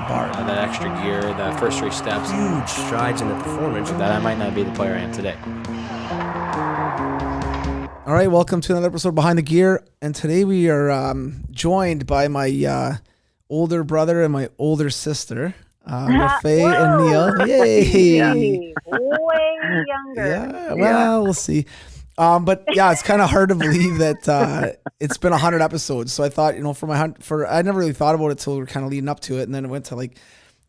bar. That extra gear, the first 3 steps. Huge strides in the performance. That I might not be the player I am today. All right, welcome to another episode of Behind the Gear. And today we are joined by my older brother and my older sister, Faye and Neil. Yay! Way younger. Yeah, well, we'll see. But yeah, it's kind of hard to believe that it's been 100 episodes. So I thought, I never really thought about it till we were kind of leading up to it, and then it went to like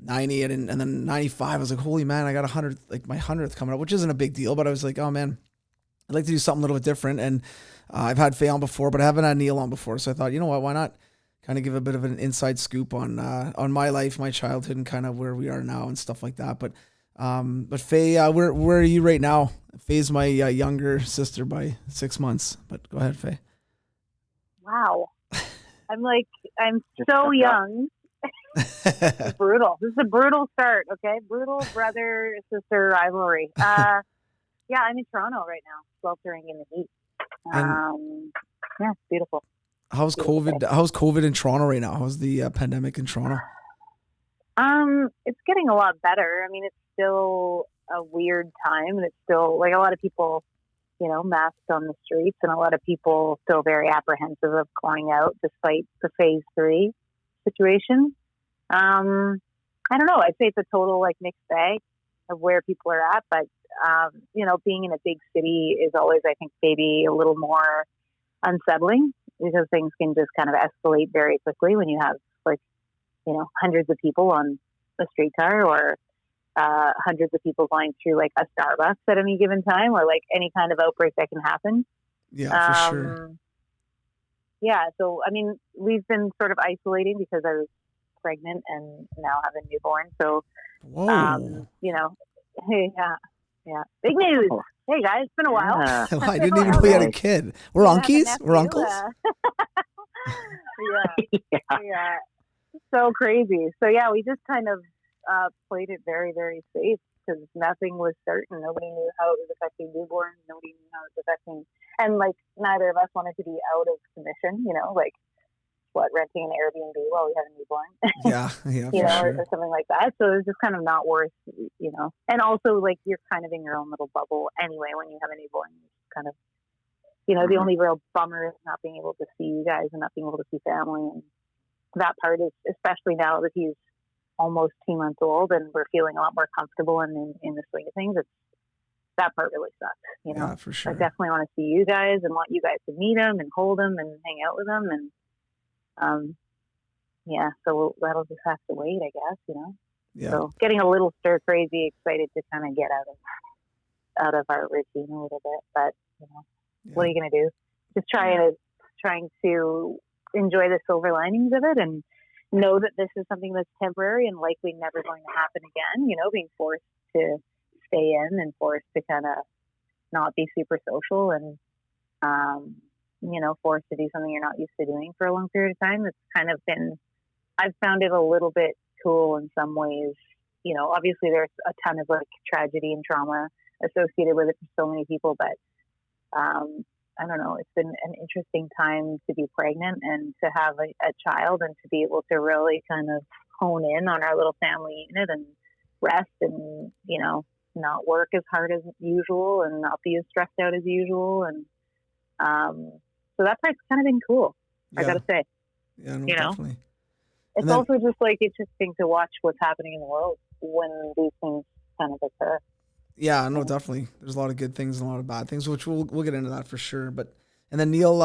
90 and then 95. I was like, holy man, I got 100, like my 100th coming up, which isn't a big deal. But I was like, oh man, I'd like to do something a little bit different. And I've had Faye on before, but I haven't had Neil on before. So I thought, you know what, why not kind of give a bit of an inside scoop on my life, my childhood, and kind of where we are now and stuff like that. But Faye, where are you right now? Faye's my younger sister by 6 months. But go ahead, Faye. Wow. I'm so young. It's brutal. This is a brutal start, okay? Brutal brother-sister rivalry. Yeah, I'm in Toronto right now, sweltering in the heat. Yeah, it's beautiful. How's COVID in Toronto right now? How's the pandemic in Toronto? It's getting a lot better. I mean, it's still a weird time, and it's still like a lot of people, masked on the streets, and a lot of people still very apprehensive of going out despite the phase 3 situation. I don't know. I'd say it's a total mixed bag of where people are at, but being in a big city is always, I think, maybe a little more unsettling because things can just kind of escalate very quickly when you have hundreds of people on a streetcar or hundreds of people going through a Starbucks at any given time or any kind of outbreak that can happen. Yeah, for sure. Yeah. So, I mean, we've been sort of isolating because I was pregnant and now have a newborn. So, whoa. Yeah. Big news. Hey guys, it's been a while. I didn't even know we had a kid. We're unkies? We're uncles? Yeah. So crazy. So yeah, we just kind of played it very, very safe because nothing was certain. Nobody knew how it was affecting newborns. Nobody knew how it was affecting, and neither of us wanted to be out of commission. Renting an Airbnb while we have a newborn. Yeah, or something like that. So it was just kind of not worth, And also, you're kind of in your own little bubble anyway when you have a newborn. It's kind of, the only real bummer is not being able to see you guys and not being able to see family. And that part is, especially now that he's almost 2 months old and we're feeling a lot more comfortable and in the swing of things, that part really sucks. Yeah, for sure. I definitely want to see you guys and want you guys to meet him and hold him and hang out with him. And so that'll just have to wait, I guess, Yeah. So getting a little stir crazy, excited to kind of get out of our routine a little bit, but what are you going to do? Just trying to enjoy the silver linings of it and know that this is something that's temporary and likely never going to happen again. Being forced to stay in and forced to kind of not be super social and forced to do something you're not used to doing for a long period of time. It's kind of been, I've found it a little bit cool in some ways. Obviously there's a ton of tragedy and trauma associated with it for so many people, but I don't know, it's been an interesting time to be pregnant and to have a child and to be able to really kind of hone in on our little family unit and rest and, not work as hard as usual and not be as stressed out as usual. And, so that part's kind of been cool, I gotta say. Yeah, no, definitely. It's also just interesting to watch what's happening in the world when these things kind of occur. Yeah, no, definitely. There's a lot of good things and a lot of bad things, which we'll get into that for sure. And then Neil,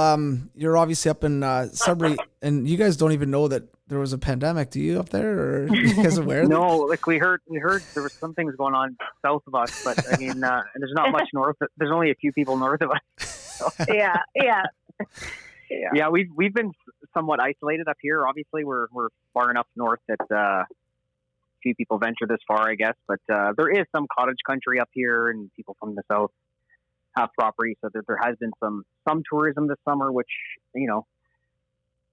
you're obviously up in Sudbury, and you guys don't even know that there was a pandemic. Do you up there, or are you guys aware? No, we heard there was some things going on south of us, but I mean, there's not much north. There's only a few people north of us. So. Yeah. We've been somewhat isolated up here. Obviously, we're far enough north that few people venture this far, I guess. But there is some cottage country up here, and people from the south have property, so that there has been some tourism this summer, which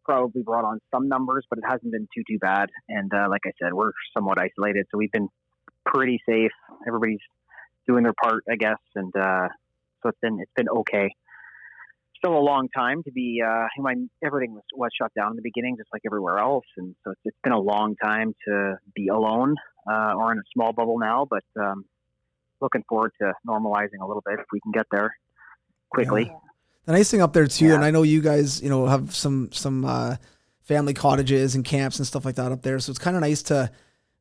probably brought on some numbers, but it hasn't been too bad. And like I said, we're somewhat isolated, so we've been pretty safe. Everybody's doing their part, I guess, and so it's been okay. still a long time to be. Everything was shut down in the beginning, just like everywhere else, and so it's been a long time to be alone or in a small bubble now. But looking forward to normalizing a little bit if we can get there quickly. Yeah. The nice thing up there too, and I know you guys, have some family cottages and camps and stuff like that up there, so it's kind of nice to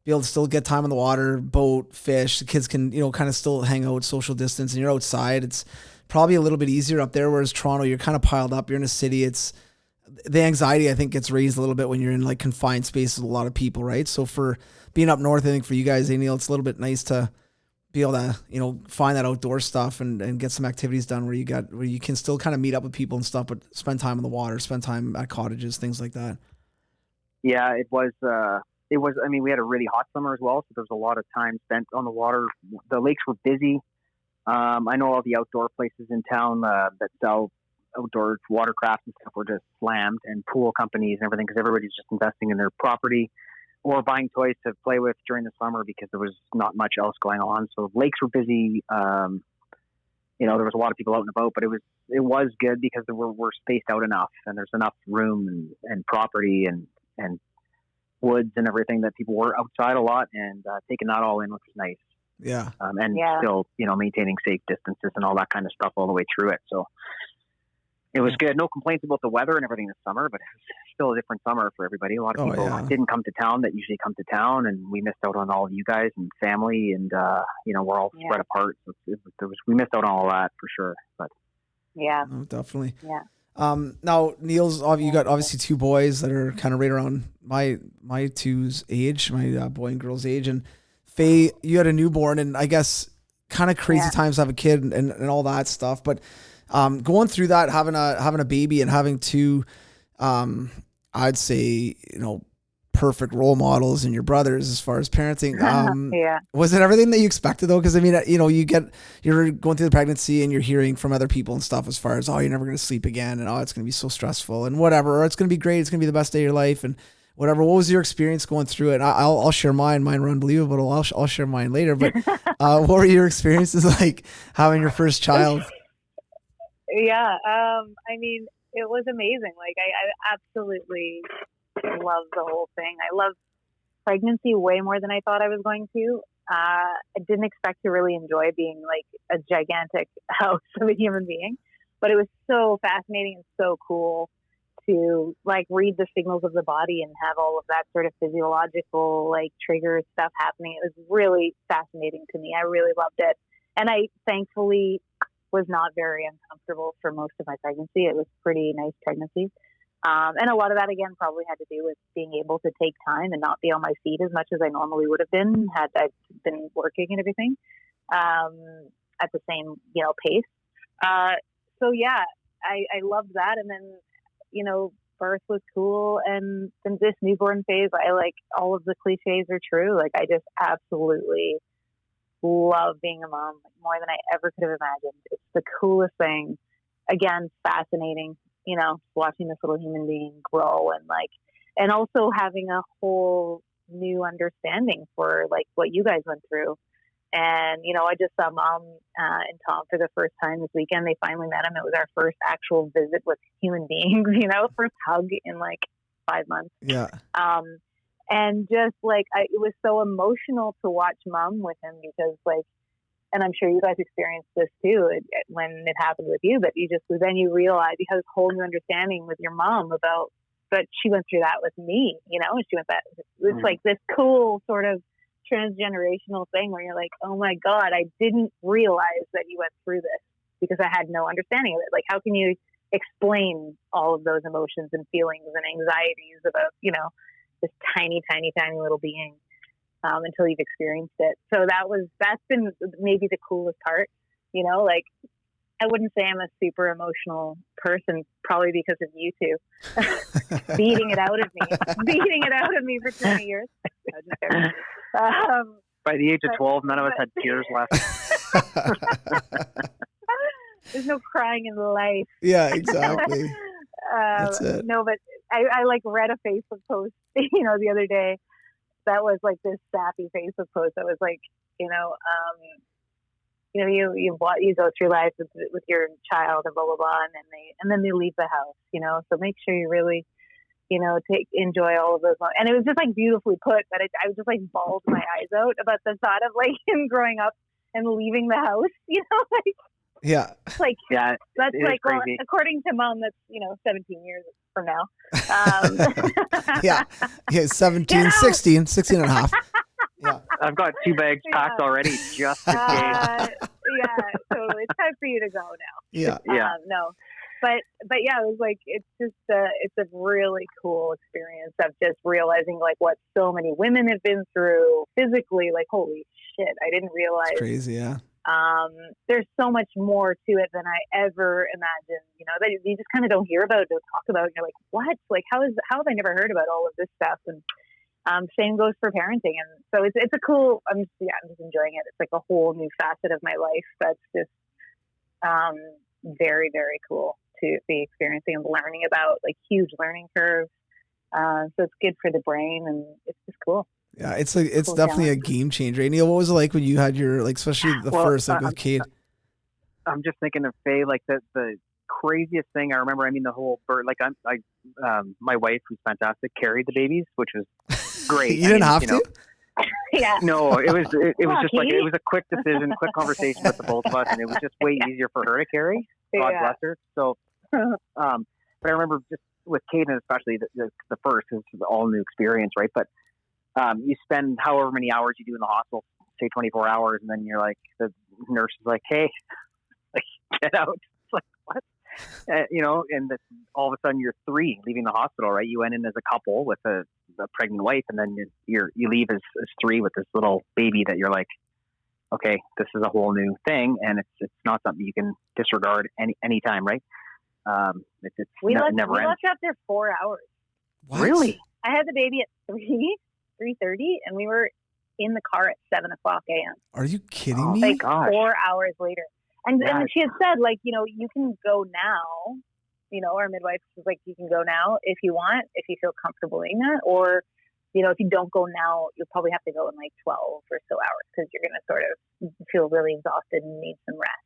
be able to still get time on the water, boat, fish. The kids can, kind of still hang out, social distance, and you're outside. It's probably a little bit easier up there, whereas Toronto, you're kind of piled up. You're in a city. It's the anxiety, I think, gets raised a little bit when you're in like confined spaces with a lot of people, right? So for being up north, I think for you guys, Neil, it's a little bit nice to be able to, find that outdoor stuff and get some activities done where you can still kind of meet up with people and stuff, but spend time on the water, spend time at cottages, things like that. Yeah, it was, I mean, we had a really hot summer as well, so there was a lot of time spent on the water. The lakes were busy. I know all the outdoor places in town that sell outdoor watercraft and stuff were just slammed, and pool companies and everything, because everybody's just investing in their property or buying toys to play with during the summer because there was not much else going on. So lakes were busy. There was a lot of people out and about, but it was good because we're spaced out enough, and there's enough room and property and woods and everything that people were outside a lot and taking that all in, which was nice. Yeah. Still, maintaining safe distances and all that kind of stuff all the way through it. So it was good. No complaints about the weather and everything this summer, but it was still a different summer for everybody. A lot of people didn't come to town that usually come to town, and we missed out on all of you guys and family, and we're all spread apart. So we missed out on all that for sure. But yeah, oh, definitely. Yeah. Now Neil's, you got obviously two boys that are kind of right around my two's age, my boy and girl's age, and Faye, you had a newborn, and I guess kind of crazy times to have a kid and all that stuff. But going through that, having a baby and having two, I'd say, perfect role models in your brothers as far as parenting. Was it everything that you expected though? Because I mean, you're going through the pregnancy and you're hearing from other people and stuff as far as, oh, you're never going to sleep again, and oh, it's going to be so stressful and whatever, or it's going to be great, it's going to be the best day of your life and whatever. What was your experience going through it? I'll share mine. Mine were unbelievable. I'll share mine later. But what were your experiences like having your first child? Yeah, I mean, it was amazing. Like, I absolutely love the whole thing. I love pregnancy way more than I thought I was going to. I didn't expect to really enjoy being like a gigantic house of a human being, but it was so fascinating and so cool to like read the signals of the body and have all of that sort of physiological like trigger stuff happening. It was really fascinating to me. I really loved it. And I thankfully was not very uncomfortable for most of my pregnancy. It was pretty nice pregnancy. And a lot of that, again, probably had to do with being able to take time and not be on my feet as much as I normally would have been had I been working and everything at the same, pace. So, yeah, I loved that. And then, birth was cool. And then this newborn phase, I like all of the cliches are true. Like, I just absolutely love being a mom more than I ever could have imagined. It's the coolest thing. Again, fascinating. Watching this little human being grow and also having a whole new understanding for like what you guys went through. And, I just saw Mom and Tom for the first time this weekend. They finally met him. It was our first actual visit with human beings, first hug in like 5 months. Yeah. And just like, it was so emotional to watch Mom with him because like, and I'm sure you guys experienced this too when it happened with you, but then you realize you have this whole new understanding with your mom about, but she went through that with me, and she went that, it's like this cool sort of transgenerational thing where you're like, oh my God, I didn't realize that you went through this because I had no understanding of it. Like, how can you explain all of those emotions and feelings and anxieties about, this tiny, tiny, tiny little being? Until you've experienced it. So that's been maybe the coolest part, like I wouldn't say I'm a super emotional person, probably because of you two beating it out of me for 20 years. By the age of 12, none of us had tears left. There's no crying in life. Yeah, exactly. That's it. No, but I like read a Facebook post, the other day. That was like this sappy Facebook post that was like, you go through life with your child and blah blah blah, and then they leave the house, So make sure you really, enjoy all of those moments. And it was just like beautifully put, but I was just like bawled my eyes out about the thought of like him growing up and leaving the house, like. Yeah. Like, yeah, that's like, well, crazy. according to Mom, that's, 17 years from now. Yeah. 17, 16 and a half. Yeah. I've got 2 bags packed already just in case. Yeah, totally. It's time for you to go now. Yeah. Yeah. No. But yeah, it was like, it's just, it's a really cool experience of just realizing like what so many women have been through physically, like, holy shit, I didn't realize. It's crazy. Yeah. There's so much more to it than I ever imagined, that you just kind of don't hear about, don't talk about. And you're like, what? Like, how have I never heard about all of this stuff? And, same goes for parenting. And so it's a cool, I'm just enjoying it. It's like a whole new facet of my life. That's just, very, very cool to be experiencing and learning about, like, huge learning curves. So it's good for the brain, and it's just cool. Yeah, it's cool definitely challenge. a game changer. Hey, Neil, what was it like when you had your, like, especially the first, like, with Kate? I'm just thinking of Faye, like the craziest thing I remember. I mean, the whole birth. Like my wife, who's fantastic, carried the babies, which was great. You didn't have to? Yeah. No, it was just like, Katie. it was a quick decision, quick conversation with the both of us, and it was just way easier for her to carry. God bless her. So, but I remember just with Caden, especially the first, it's an all new experience, right? But you spend however many hours you do in the hospital, say 24 hours, and then you're like, the nurse is like, hey, like, get out. It's like, what? And all of a sudden you're 3 leaving the hospital, right? You went in as a couple with a pregnant wife, and then you leave as 3 with this little baby that you're like, okay, this is a whole new thing, and it's not something you can disregard any time, right? We never left ends. after 4 hours. What? Really? I had the baby at 3:30, and we were in the car at 7:00 a.m. Are you kidding Oh, me? Like gosh. 4 hours later. And Yeah. she had said, like, you can go now. Our midwife was like, you can go now if you want, if you feel comfortable doing that. Or, if you don't go now, you'll probably have to go in like 12 or so hours because you're going to sort of feel really exhausted and need some rest.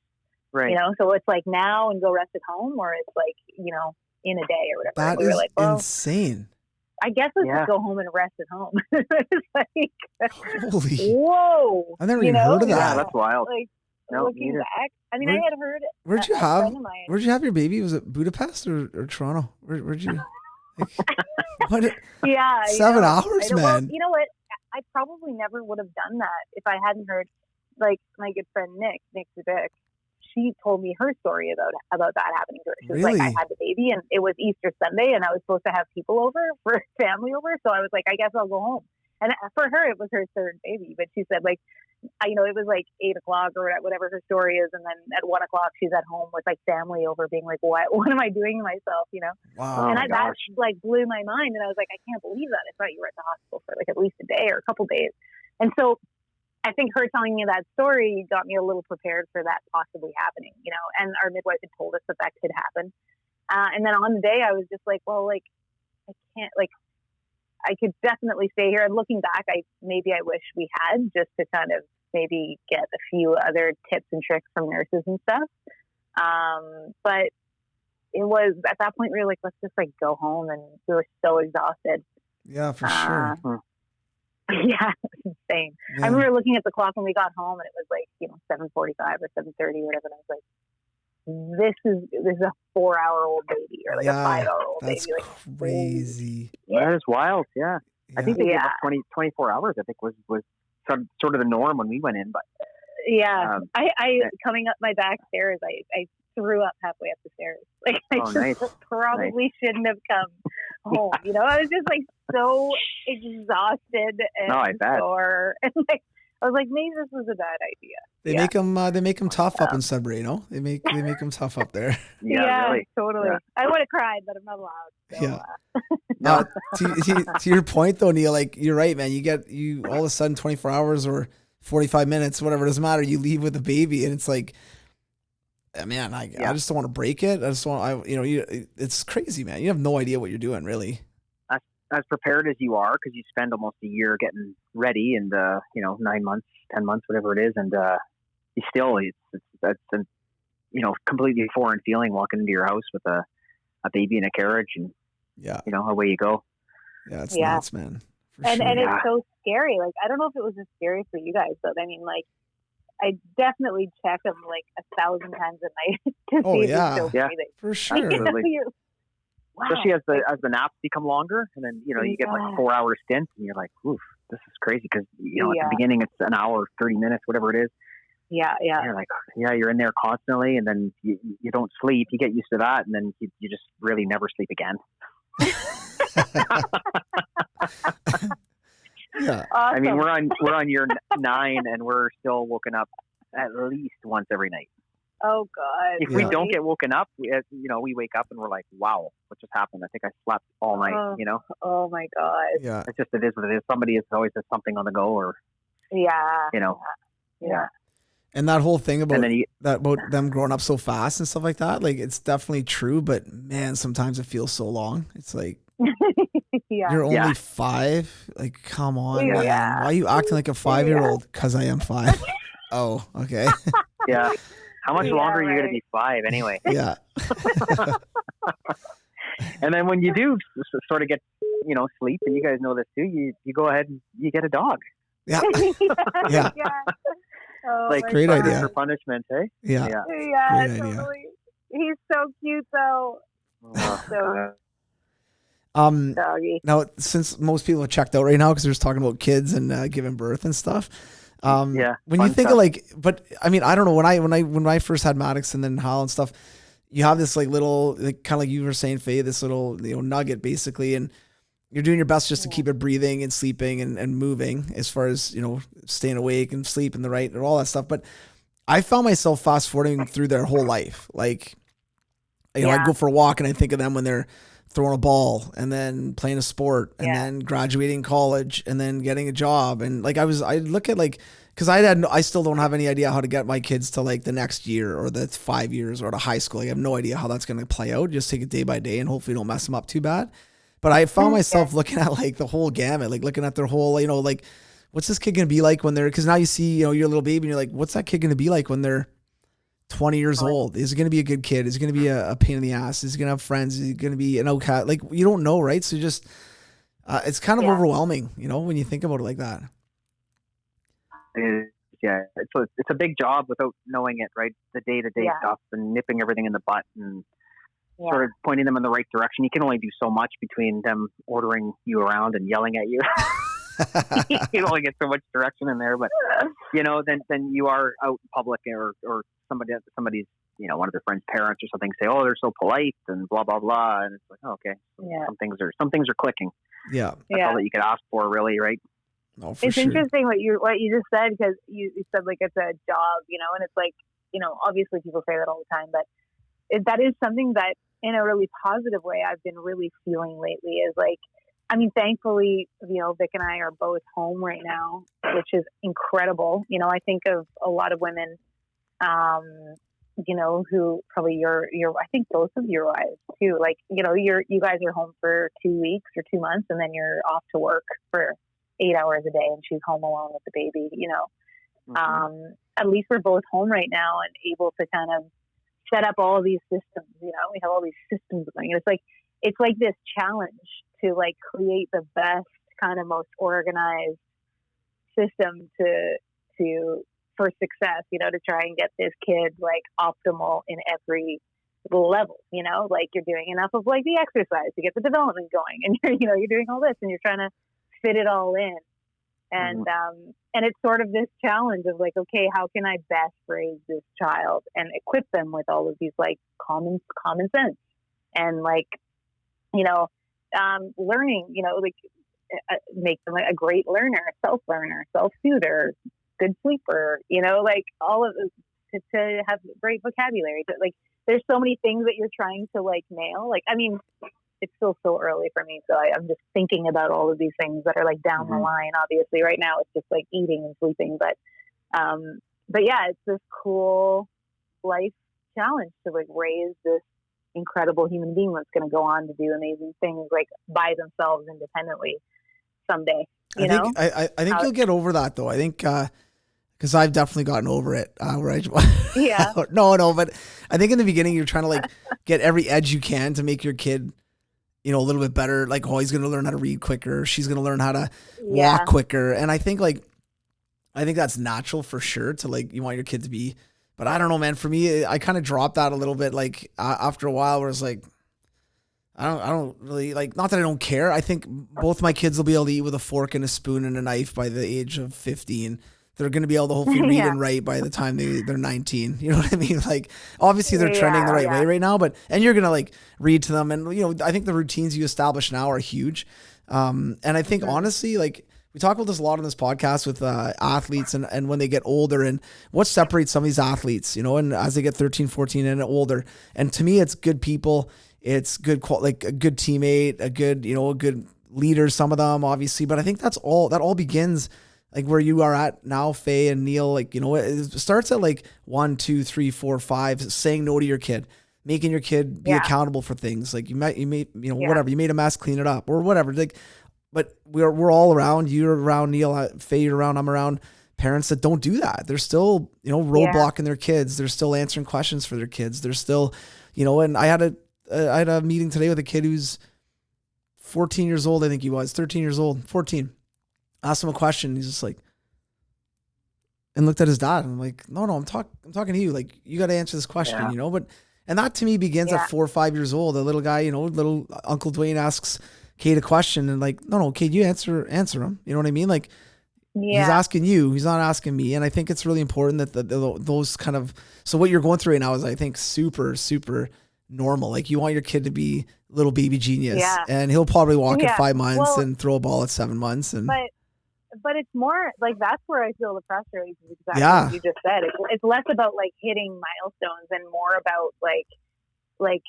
Right. So it's like now and go rest at home, or it's like, in a day or whatever. That And we were is like, well, insane. I guess let's Yeah. just go home and rest at home. It's like, Holy. whoa. I've never even heard of Yeah, that. that's wild. Like, No, looking neither. back, I mean, Where- I had heard. Where'd you a have friend of mine- Where'd you have your baby? Was it Budapest or Toronto? Where'd you? Like, what? Yeah, 7 hours, Well, man. you know what? I probably never would have done that if I hadn't heard, like, my good friend Nick Dubick. She told me her story about that happening to her. She was Really? like, I had the baby, and it was Easter Sunday, and I was supposed to have people over for family over, so I was like, I guess I'll go home. And for her, it was her 3rd baby, but she said, like, it was like 8:00 or whatever her story is, and then at 1:00 she's at home with like family over, being like, what am I doing to myself? Wow. Oh, And my that gosh. like blew my mind, and I was like, I can't believe that. I thought you were at the hospital for like at least a day or a couple days. And so I think her telling me that story got me a little prepared for that possibly happening, and our midwife had told us that could happen. And then on the day I was just like, well, like, I can't, like, I could definitely stay here. And looking back, I wish we had, just to kind of maybe get a few other tips and tricks from nurses and stuff. But it was, at that point, we were like, let's just like go home, and we were so exhausted. Yeah, for sure. Yeah, it's insane. Yeah. I remember looking at the clock when we got home, and it was like 7:45 or 7:30 or whatever. And I was like, this is a 4-hour-old baby, or like a 5-hour-old That's baby. Like, crazy. That is wild. Yeah. I think they gave Yeah. us 24 hours, I think was sort of the norm when we went in, but yeah, I coming up my back stairs, I threw up halfway up the stairs. Like, I Oh, nice. probably shouldn't have come home. I was just like so exhausted and No, I bet. sore, and like I was like, maybe this was a bad idea. They make them tough up in Sudbury, They make them tough up there. yeah, really. Totally. Yeah. I would have cried, but I'm not allowed. So, Yeah. No, to your point though, Neil, like, you're right, man. You all of a sudden 24 hours or 45 minutes, whatever, doesn't matter. You leave with a baby, and it's like, man, I just don't want to break it. I just want, it's crazy, man. You have no idea what you're doing, really. As prepared as you are, because you spend almost a year getting ready, and 9 months, 10 months, whatever it is, and that's a, completely foreign feeling walking into your house with a baby in a carriage and, away you go. Yeah. It's nuts, man. And it's so scary. Like, I don't know if it was as scary for you guys, but I mean, like, I definitely check them like 1,000 times a night to see if he's still breathing. For sure. Wow. Especially as the naps become longer, and then you get like 4 hour stints, and you're like, "Oof, this is crazy." Because at the beginning it's an hour, 30 minutes, whatever it is. Yeah. And you're like, you're in there constantly, and then you don't sleep. You get used to that, and then you just really never sleep again. Yeah. Awesome. I mean, we're on year 9, and we're still woken up at least once every night. Oh God! If we don't get woken up, we wake up and we're like, "Wow, what just happened? I think I slept all night." Oh my God! Yeah. It is what it is. Somebody always has something on the go, or Yeah. And that whole thing about about them growing up so fast and stuff like that, like it's definitely true. But man, sometimes it feels so long. It's like you're only 5. Like, come on, man. Why are you acting like a 5-year-old? Because I am 5. Oh, okay. Yeah. How much longer are you going to be 5 anyway? Yeah. And then when you do sort of get, sleep, and you guys know this too, you go ahead and you get a dog. Yeah. Yeah. Oh, like great idea for punishment, eh? Yeah. Yeah, great totally. idea. He's so cute though. So doggy. Now, since most people are checked out right now because they're just talking about kids and giving birth and stuff. When you think of like, but I mean, I don't know, when I first had Maddox and then Hal and stuff, you have this like little, like, kind of like you were saying, Faye, this little, nugget basically. And you're doing your best just to keep it breathing and sleeping and moving as far as, staying awake and sleep and and all that stuff. But I found myself fast forwarding through their whole life. Like, I'd go for a walk and I think of them when they're throwing a ball and then playing a sport and then graduating college and then getting a job. And like, I look at like, cause I still don't have any idea how to get my kids to like the next year or the 5 years or to high school. Like, I have no idea how that's going to play out. Just take it day by day and hopefully don't mess them up too bad. But I found myself looking at like the whole gamut, like looking at their whole, like, what's this kid going to be like when cause now you see, your little baby and you're like, what's that kid going to be like when they're 20 years old? Is he going to be a good kid? Is he going to be a pain in the ass? Is he going to have friends? Is he going to be an outcast? Like, you don't know, right? So just, it's kind of overwhelming, when you think about it like that. It's a big job without knowing it, right? The day-to-day stuff and nipping everything in the butt and sort of pointing them in the right direction. You can only do so much between them ordering you around and yelling at you. You can only get so much direction in there, but then you are out in public or somebody's one of their friends' parents or something say, "Oh, they're so polite," and blah blah blah, and it's like, oh, okay, some things are clicking. Yeah, that's all that you could ask for, really, right? Oh, it's sure. interesting what you just said, because you said like it's a job, and it's like, obviously people say that all the time, but that is something that in a really positive way I've been really feeling lately is like, I mean, thankfully, Vic and I are both home right now, which is incredible. I think of a lot of women, who probably I think both of your wives too, like, you guys are home for 2 weeks or 2 months and then you're off to work for 8 hours a day and she's home alone with the baby, At least we're both home right now and able to kind of set up all of these systems, we have all these systems going. And it's like this challenge to like create the best kind of most organized system for success, to try and get this kid like optimal in every level, like you're doing enough of like the exercise to get the development going, and you're doing all this and you're trying to fit it all in. And and it's sort of this challenge of like, okay, how can I best raise this child and equip them with all of these like common sense and like, learning, like make them a great learner, self-learner, self-soother, good sleeper, like all of this, to have great vocabulary. But like, there's so many things that you're trying to like nail. Like, I mean, it's still so early for me, so I'm just thinking about all of these things that are like down the line. Obviously, right now it's just like eating and sleeping, but yeah, it's this cool life challenge to like raise this incredible human being that's going to go on to do amazing things like by themselves independently someday. I think you'll get over that though. I think Because I've definitely gotten over it. Yeah. No, but I think in the beginning you're trying to like get every edge you can to make your kid, a little bit better. Like, oh, he's going to learn how to read quicker. She's going to learn how to walk quicker. And I think that's natural for sure to like, you want your kid to be, but I don't know, man. For me, I kind of dropped that a little bit. Like after a while where it's like, I don't really like, not that I don't care. I think both my kids will be able to eat with a fork and a spoon and a knife by the age of 15. They're going to be able to hopefully read and write by the time they're 19. You know what I mean? Like, obviously they're trending the right way right now, and you're going to like read to them. And, I think the routines you establish now are huge. And I think honestly, like we talk about this a lot on this podcast with athletes and when they get older and what separates some of these athletes, and as they get 13, 14 and older. And to me, it's good people. It's good, like a good teammate, a good leader, some of them obviously. But I think that all begins like where you are at now, Faye and Neil, like, it starts at like 1, 2, 3, 4, 5, saying no to your kid, making your kid be accountable for things. Like you made, whatever, you made a mess, clean it up or whatever. Like, but we're all around, you're around, Neil, Faye, you're around, I'm around parents that don't do that. They're still, roadblocking their kids. They're still answering questions for their kids. They're still, and I had a meeting today with a kid who's 14 years old. I think he was 13 years old, 14. Asked him a question. He's just like, and looked at his dad. And I'm like, no, I'm talking to you. Like, you got to answer this question, but, and that to me begins at 4 or 5 years old. A little guy, little Uncle Dwayne asks Kate a question and like, no, Kate, you answer him. You know what I mean? Like, he's asking you, he's not asking me. And I think it's really important that those kind of, so what you're going through right now is I think super, super normal. Like you want your kid to be little baby genius and he'll probably walk at 5 months and throw a ball at 7 months. And But it's more like that's where I feel the pressure is exactly what you just said. It's less about like hitting milestones and more about like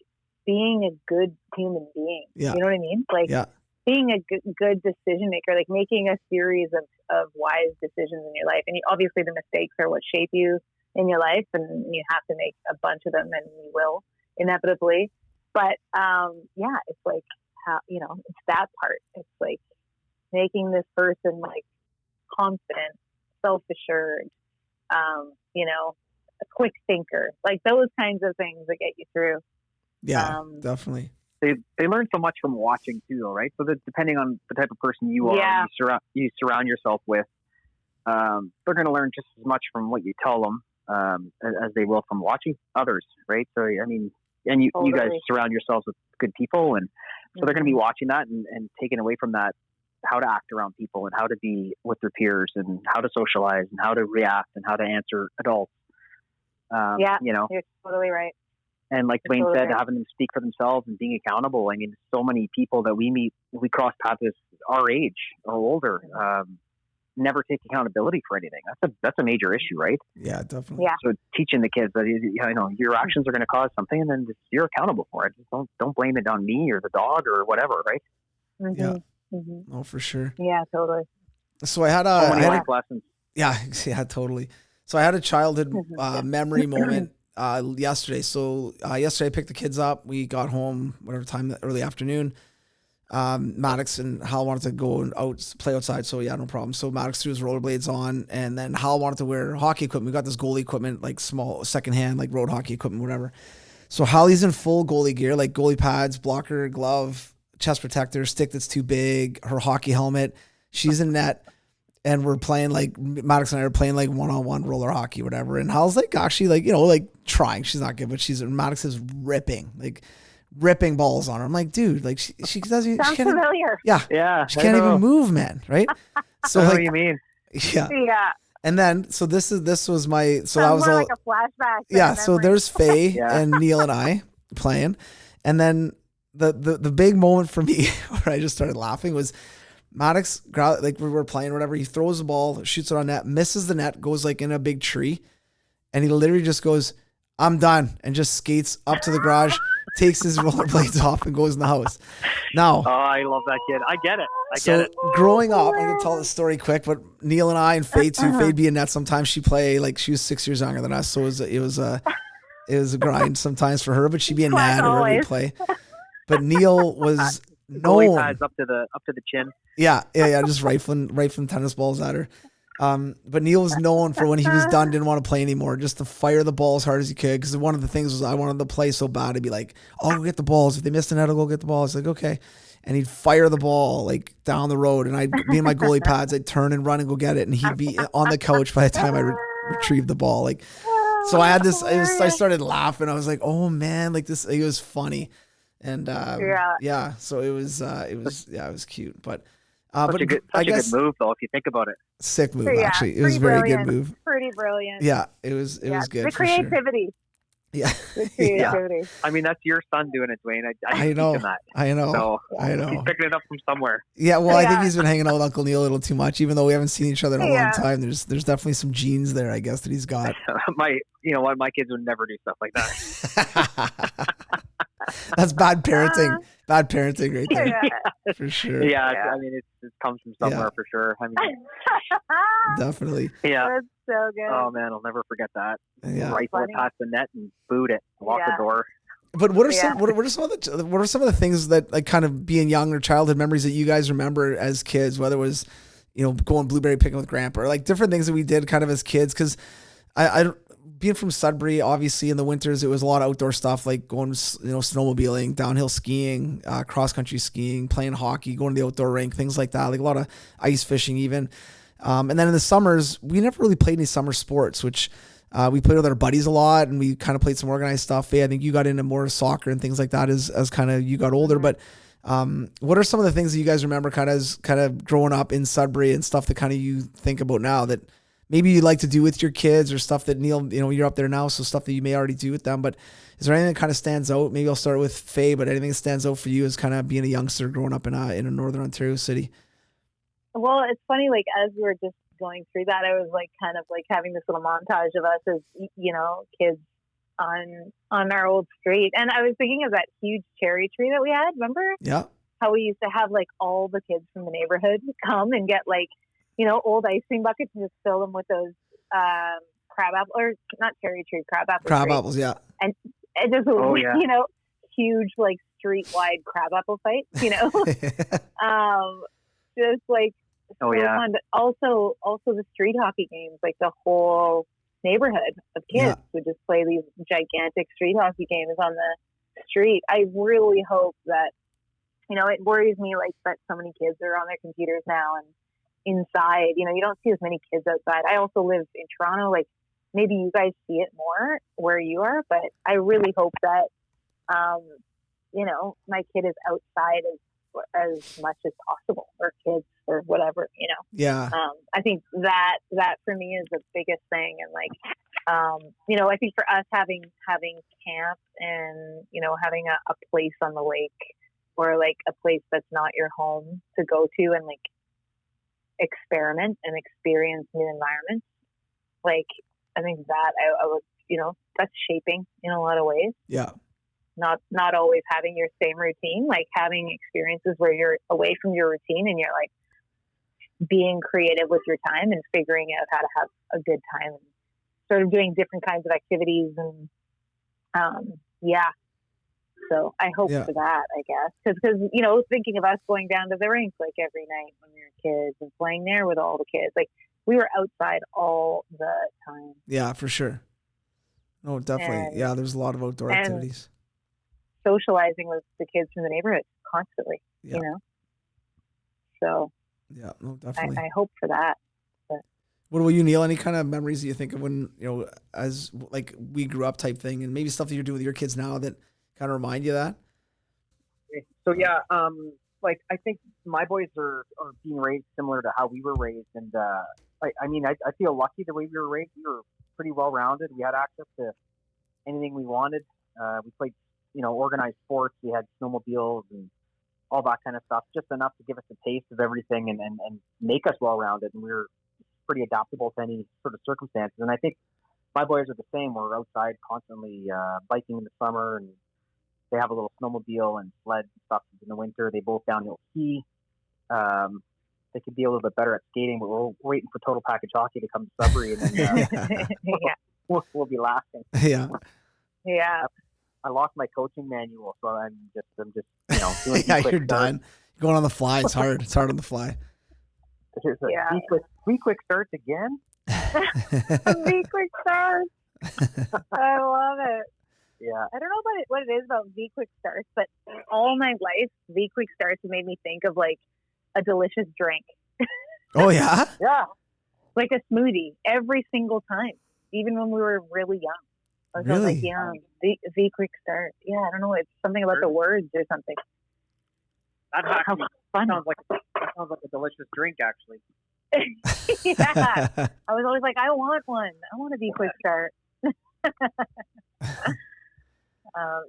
being a good human being. Yeah. You know what I mean? Like being a good decision maker, like making a series of wise decisions in your life. And obviously the mistakes are what shape you in your life and you have to make a bunch of them and you will inevitably. But it's like how, it's that part. It's like making this person like confident, self-assured, a quick thinker, like those kinds of things that get you through. Yeah, definitely. They learn so much from watching too, though, right? So that depending on the type of person you are, you surround yourself with, they're going to learn just as much from what you tell them as they will from watching others, right? So I mean, and you guys surround yourselves with good people, and so they're going to be watching that and taking away from that how to act around people and how to be with their peers and how to socialize and how to react and how to answer adults. You're totally right. And like Dwayne said, having them speak for themselves and being accountable. I mean, so many people that we meet, we cross paths our age or older, never take accountability for anything. That's a major issue, right? Yeah, definitely. Yeah. So teaching the kids that your actions are going to cause something, and then you're accountable for it. Just don't blame it on me or the dog or whatever, right? Mm-hmm. Yeah. Mm-hmm. Oh, for sure. Yeah, totally. So I had life lessons. Yeah, totally. So I had a childhood memory moment yesterday. So yesterday I picked the kids up. We got home whatever time, early afternoon. Maddox and Hal wanted to go out play outside, so yeah, no problem. So Maddox threw his rollerblades on, and then Hal wanted to wear hockey equipment. We got this goalie equipment, like small secondhand, like road hockey equipment, whatever. So Hallie's in full goalie gear, like goalie pads, blocker, glove, chest protector, stick that's too big, her hockey helmet. She's in net, and we're playing like Maddox and I are playing like one-on-one roller hockey, whatever. And Hal's like actually like trying. She's not good, but Maddox is ripping balls on her. I'm like, dude, like she doesn't. Sounds familiar. Yeah. She can't even move, man. Right? So what do you mean? Yeah. And then this was my that was more like a flashback. Yeah. So there's Faye and Neil and I playing, and then the big moment for me where I just started laughing was Maddox, like we were playing whatever. He throws the ball, shoots it on net, misses the net, goes like in a big tree, and he literally just goes, "I'm done," and just skates up to the garage, takes his rollerblades off, and goes in the house. Now, I love that kid. I get it. Growing up, I'm gonna tell the story quick, but Neil and I and Faye too. Faye'd be in net sometimes. She play like she was 6 years younger than us, so it was a grind sometimes for her. But she'd be in net or wherever we play. But Neil was known. Pads up to the chin. Yeah, just rifling tennis balls at her. But Neil was known for when he was done, didn't want to play anymore, just to fire the ball as hard as he could. Because one of the things was I wanted to play so bad. I'd be like, "Oh, go get the balls. If they missed the net, I'll go get the balls." Like, okay. And he'd fire the ball like down the road, and I'd be in my goalie pads. I'd turn and run and go get it, and he'd be on the couch by the time I retrieved the ball. Like, so I had this. I started laughing. I was like, "Oh man, like this." It was funny, and yeah. So it was cute, but. Such a good move, though, if you think about it. Sick move, actually. It was a very good move. Pretty brilliant. Yeah, it was good. The creativity. Sure. Yeah. The creativity. Yeah. I mean, that's your son doing it, Dwayne. I know. That. I know. So I know. He's picking it up from somewhere. Yeah, well, I think he's been hanging out with Uncle Neil a little too much, even though we haven't seen each other in a long time. There's definitely some genes there, I guess, that he's got. My kids would never do stuff like that. That's bad parenting. Bad parenting right there. For sure. Yeah, I mean, it comes from somewhere for sure. I mean, definitely. Yeah. That's so good. Oh, man, I'll never forget that. Yeah. Rifle it past the net and boot it, lock the door. But what are some of the things that, like, kind of being young or childhood memories that you guys remember as kids, whether it was, going blueberry picking with grandpa, or like different things that we did kind of as kids? Because I being from Sudbury, obviously in the winters, it was a lot of outdoor stuff, like going, snowmobiling, downhill skiing, cross country skiing, playing hockey, going to the outdoor rink, things like that, like a lot of ice fishing even. And then in the summers, we never really played any summer sports, which we played with our buddies a lot, and we kind of played some organized stuff. Faye, I think you got into more soccer and things like that as kind of you got older. But what are some of the things that you guys remember kind of growing up in Sudbury and stuff that kind of you think about now that maybe you like to do with your kids, or stuff that Neil, you're up there now, so stuff that you may already do with them. But is there anything that kind of stands out? Maybe I'll start with Faye, but anything that stands out for you as kind of being a youngster growing up in a northern Ontario city? Well, it's funny, like, as we were just going through that, I was like kind of like having this little montage of us as, kids on our old street. And I was thinking of that huge cherry tree that we had, remember? Yeah. How we used to have like all the kids from the neighborhood come and get like, old ice cream buckets and just fill them with those crab apple, or not cherry tree, crab apple. Crab tree. apples, yeah. And just, huge like street-wide crab apple fights, just like, fun. But also the street hockey games, like the whole neighborhood of kids would just play these gigantic street hockey games on the street. I really hope that, it worries me like that so many kids are on their computers now and inside, you don't see as many kids outside. I also live in Toronto, like maybe you guys see it more where you are, but I really hope that, my kid is outside as much as possible, or kids, or whatever, Yeah. I think that for me is the biggest thing. And like, I think for us having camp and, having a place on the lake, or like a place that's not your home to go to and like experiment and experience new environments. Like, I think that I would, that's shaping in a lot of ways. Yeah. Not always having your same routine, like having experiences where you're away from your routine and you're like being creative with your time and figuring out how to have a good time and sort of doing different kinds of activities. And, so I hope for that, I guess. Because, thinking of us going down to the rink like every night when we were kids and playing there with all the kids, like we were outside all the time. Yeah, for sure. No, definitely. And there's a lot of outdoor activities. Socializing with the kids from the neighborhood constantly, So, yeah, no, definitely. I hope for that. But. What about you, Neil? Any kind of memories that you think of when, as like we grew up type thing, and maybe stuff that you're doing with your kids now that kind of remind you of that? So, like, I think my boys are being raised similar to how we were raised. And, I feel lucky the way we were raised. We were pretty well-rounded. We had access to anything we wanted. We played, organized sports. We had snowmobiles and all that kind of stuff, just enough to give us a taste of everything and make us well-rounded. And we were pretty adaptable to any sort of circumstances. And I think my boys are the same. We're outside constantly biking in the summer, and they have a little snowmobile and sled and stuff in the winter. They both downhill ski. They could be a little bit better at skating, but we're waiting for Total Package Hockey to come to Sudbury, and then we'll be laughing. Yeah. Yeah. I lost my coaching manual, so I'm just doing you're done. Going on the fly. It's hard. It's hard on the fly. There's like, Yeah. three quick starts again. V quick starts. I love it. Yeah. I don't know what it is about V quick starts, but all my life, V quick starts made me think of like a delicious drink, Oh yeah. Yeah. like a smoothie, every single time, even when we were really young. I was Really? like, yeah, V quick start. Yeah, I don't know. It's something about the words or something. That actually sounds like a delicious drink, actually. Yeah. I was always like, I want one. I want a V quick start.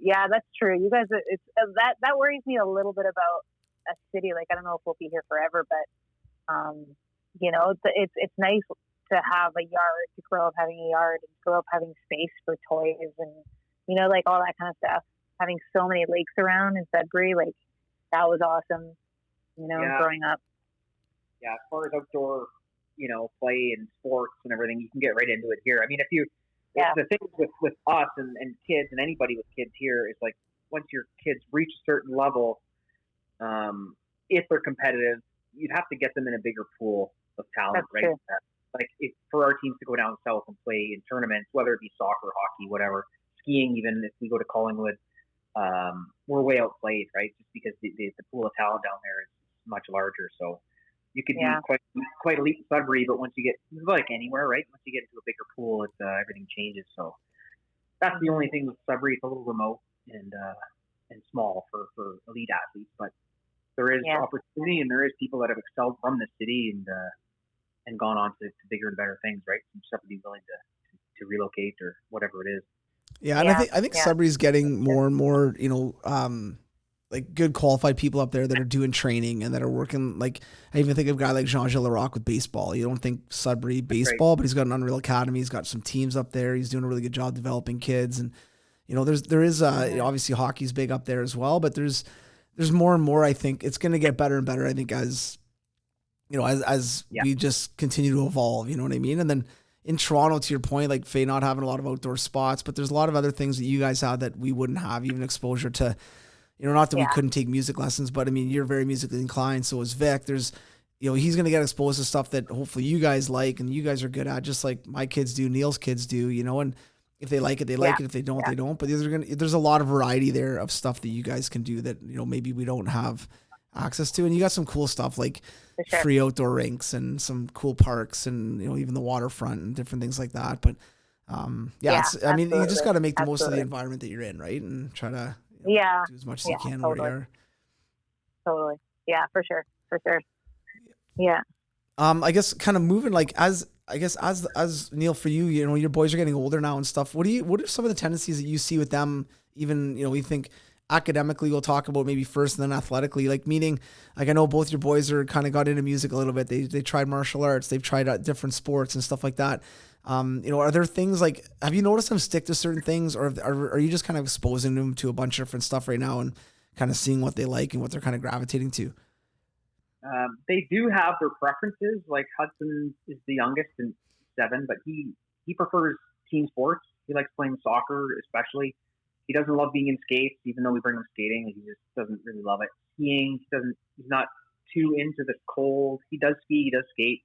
Yeah, that's true. You guys, it's that worries me a little bit about a city. Like, I don't know if we'll be here forever, but you know, it's nice to have a yard, to grow up having a yard, and grow up having space for toys, and you know, like all that kind of stuff. Having so many lakes around in Sudbury, like that was awesome. You know, growing up. Yeah, as far as outdoor, you know, play and sports and everything, you can get right into it here. I mean, the thing with us and kids and anybody with kids here is like once your kids reach a certain level, if they're competitive, you'd have to get them in a bigger pool of talent, That's right? true. Like for our teams to go down south and play in tournaments, whether it be soccer, hockey, whatever, skiing, even if we go to Collingwood, we're way outplayed, right? Just because the pool of talent down there is much larger. So you could be quite elite in Sudbury, but once you get like anywhere, right? Once you get into a bigger pool, it's everything changes. So that's the only thing with Sudbury. It's a little remote and small for elite athletes, but there is opportunity and there is people that have excelled from the city and gone on to bigger and better things, right? You just have to be willing to relocate or whatever it is. Yeah, and I think Sudbury's getting more and more, you know, like good qualified people up there that are doing training and that are working. Like I even think of a guy like Jean-Gilles Larocque with baseball. You don't think Sudbury baseball, but he's got an Unreal Academy. He's got some teams up there. He's doing a really good job developing kids. And you know, there is obviously hockey's big up there as well, but there's more and more. I think it's going to get better and better. I think as you know, as we just continue to evolve. You know what I mean? And then in Toronto, to your point, like Faye not having a lot of outdoor spots, but there's a lot of other things that you guys have that we wouldn't have, even exposure to. You know, not that we couldn't take music lessons, but I mean, you're very musically inclined. So is Vic. There's, you know, he's going to get exposed to stuff that hopefully you guys like and you guys are good at, just like my kids do, Neil's kids do, you know, and if they like it, they like it. If they don't, they don't. But there's a lot of variety there of stuff that you guys can do that, you know, maybe we don't have access to. And you got some cool stuff like free outdoor rinks and some cool parks and, you know, even the waterfront and different things like that. But it's, I mean, you just got to make the most of the environment that you're in, right? And try to, do as much as you can where you are. Totally. Yeah, for sure. Yeah. I guess kind of moving like as Neil, for you, you know, your boys are getting older now and stuff. What are some of the tendencies that you see with them? Even, you know, we think academically we'll talk about maybe first and then athletically, like meaning like I know both your boys are kind of got into music a little bit. They tried martial arts, they've tried different sports and stuff like that. You know, are there things like, have you noticed them stick to certain things or are you just kind of exposing them to a bunch of different stuff right now and kind of seeing what they like and what they're kind of gravitating to? They do have their preferences. Like Hudson is the youngest and 7, but he prefers team sports. He likes playing soccer, especially. He doesn't love being in skates, even though we bring him skating. He just doesn't really love it. Skiing, he's not too into the cold. He does ski, he does skate.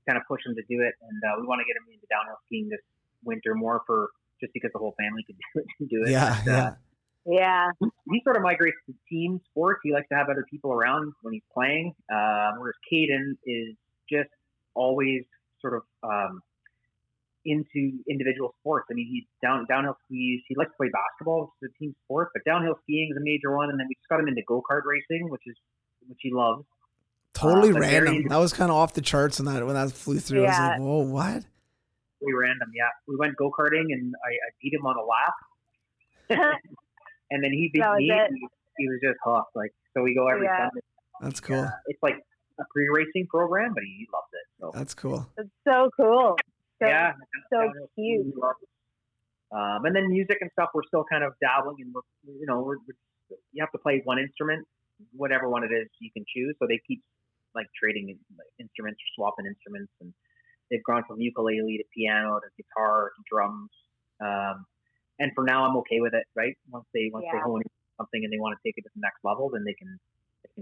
Kind of push him to do it, and we want to get him into downhill skiing this winter more for just because the whole family could do it. Yeah. He sort of migrates to team sports. He likes to have other people around when he's playing. Whereas Caden is just always sort of into individual sports. I mean, he's downhill skis. He likes to play basketball, which is a team sport, but downhill skiing is a major one. And then we just got him into go-kart racing, which he loves. Totally random. That was kind of off the charts when that flew through. Yeah. I was like, whoa, what? We random, yeah. We went go-karting and I beat him on a lap. And then he beat me. He was just hooked. Like, so we go every Sunday. That's cool. It's like a pre-racing program, but he loves it. So that's cool. It's so cool. So cute. And then music and stuff, we're still kind of dabbling in. You have to play one instrument, whatever one it is you can choose. So they keep like trading instruments, swapping instruments, and they've gone from ukulele to piano to guitar to drums. And for now, I'm okay with it. Right? Once they hone in something and they want to take it to the next level, then they can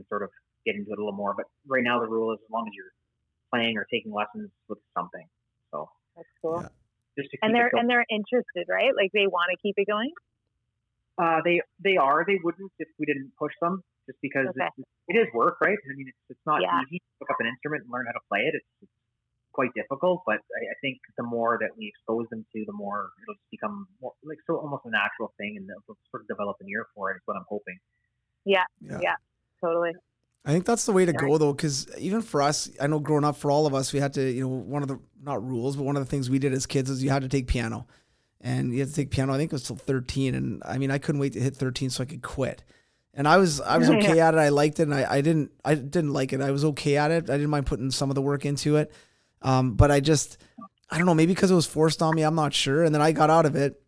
sort of get into it a little more. But right now, the rule is as long as playing or taking lessons with something. So That's cool. Yeah. just to keep And it going. they're interested, right? Like they want to keep it going. They are. They wouldn't if we didn't push them, just because Okay. it is work, right? I mean, it's not Yeah. easy to pick up an instrument and learn how to play it. It's quite difficult, but I think the more that we expose them to, the more it'll just become more, like so almost a natural thing, and they'll sort of develop an ear for it. Is what I'm hoping. Yeah. Yeah. Yeah. Totally. I think that's the way to Yeah. go though, because even for us, I know growing up, for all of us, we had to, one of the, not rules, but one of the things we did as kids is you had to take piano. And you had to take piano, I think it was till 13. And I mean, I couldn't wait to hit 13 so I could quit. And I was okay at it. I liked it, and I didn't like it. I was okay at it. I didn't mind putting some of the work into it. But I don't know, maybe because it was forced on me, I'm not sure. And then I got out of it.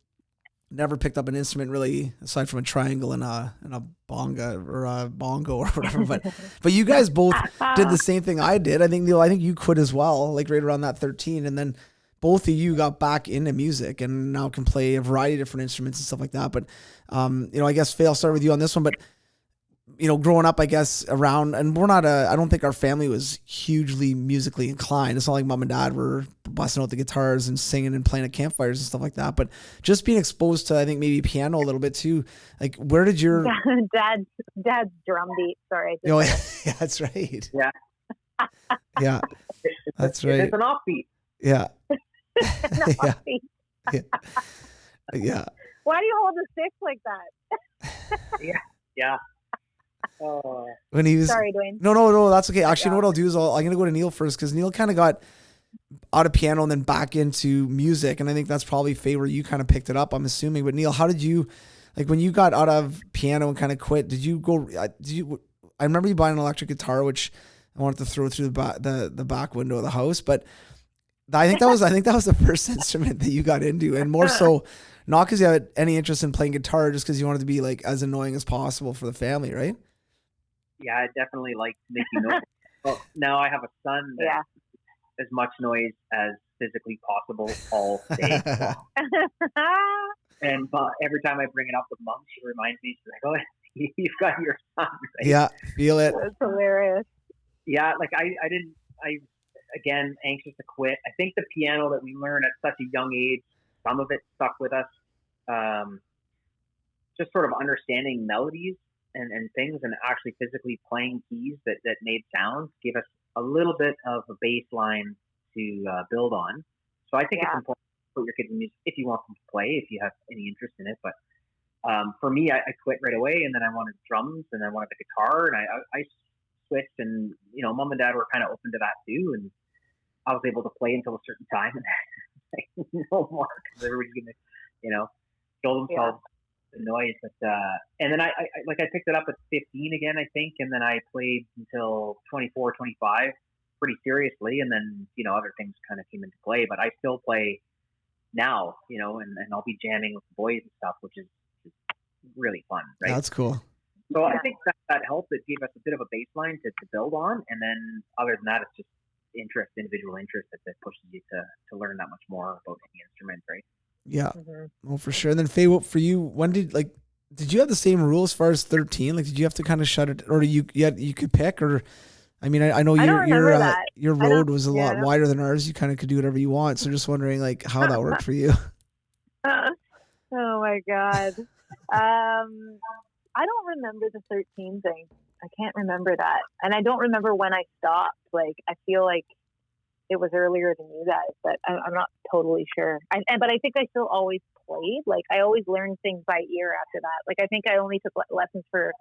Never picked up an instrument really, aside from a triangle and a bonga or a bongo or whatever. But you guys both did the same thing I did. I think, Neil, you quit as well, like right around that 13, and then both of you got back into music and now can play a variety of different instruments and stuff like that. But I guess Faye, I'll start with you on this one. But growing up, I guess around, and I don't think our family was hugely musically inclined. It's not like mom and dad were busting out the guitars and singing and playing at campfires and stuff like that. But just being exposed to, I think, maybe piano a little bit too. Like, where did your dad's drum beat? Sorry. yeah, that's right. Yeah. Yeah, that's right. It's an offbeat. Yeah. No, yeah. Yeah. Why do you hold a stick like that? Yeah. When he was Sorry, Dwayne. No, that's okay. Actually, you know what I'll do is I'm gonna go to Neil first, because Neil kind of got out of piano and then back into music, and I think that's probably Faye where you kind of picked it up, I'm assuming. But Neil, how did you, like, when you got out of piano and kind of quit? I remember you buying an electric guitar, which I wanted to throw through the back window of the house, but I think that was the first instrument that you got into, and more so not because you had any interest in playing guitar, just because you wanted to be like as annoying as possible for the family, right? Yeah, I definitely like making noise. Well, now I have a son that as much noise as physically possible all day long. And every time I bring it up with mom, she reminds me, she's like, "Oh, you've got your son, right?" Yeah, feel it. That's hilarious. Yeah, like I again, anxious to quit. I think the piano that we learn at such a young age, some of it stuck with us. Just sort of understanding melodies and things, and actually physically playing keys that made sounds, gave us a little bit of a baseline to build on. So I think it's important to put your kids in music if you want them to play, if you have any interest in it. But for me, I quit right away, and then I wanted drums, and I wanted the guitar, and I switched, and mom and dad were kind of open to that too, and I was able to play until a certain time, and like, no more, because everybody's gonna kill themselves. The noise, but and then I picked it up at 15 again, I think, and then I played until 24, 25 pretty seriously, and then other things kind of came into play, but I still play now, and I'll be jamming with the boys and stuff, which is really fun, right? That's cool. So I think that helped. It gave us a bit of a baseline to build on, and then other than that, it's just individual interest that pushes you to learn that much more about any instrument, right? Yeah, well, for sure. And then Faye, for you, when did you have the same rule as far as 13? Like, did you have to kind of shut it, or you could pick, or I mean, I know your road was a lot wider than ours. You kind of could do whatever you want. So just wondering like how that worked for you. Oh my God. I don't remember the 13 thing. I can't remember that. And I don't remember when I stopped. Like, I feel like it was earlier than you guys, but I'm not totally sure. But I think I still always played. Like, I always learned things by ear after that. Like, I think I only took lessons for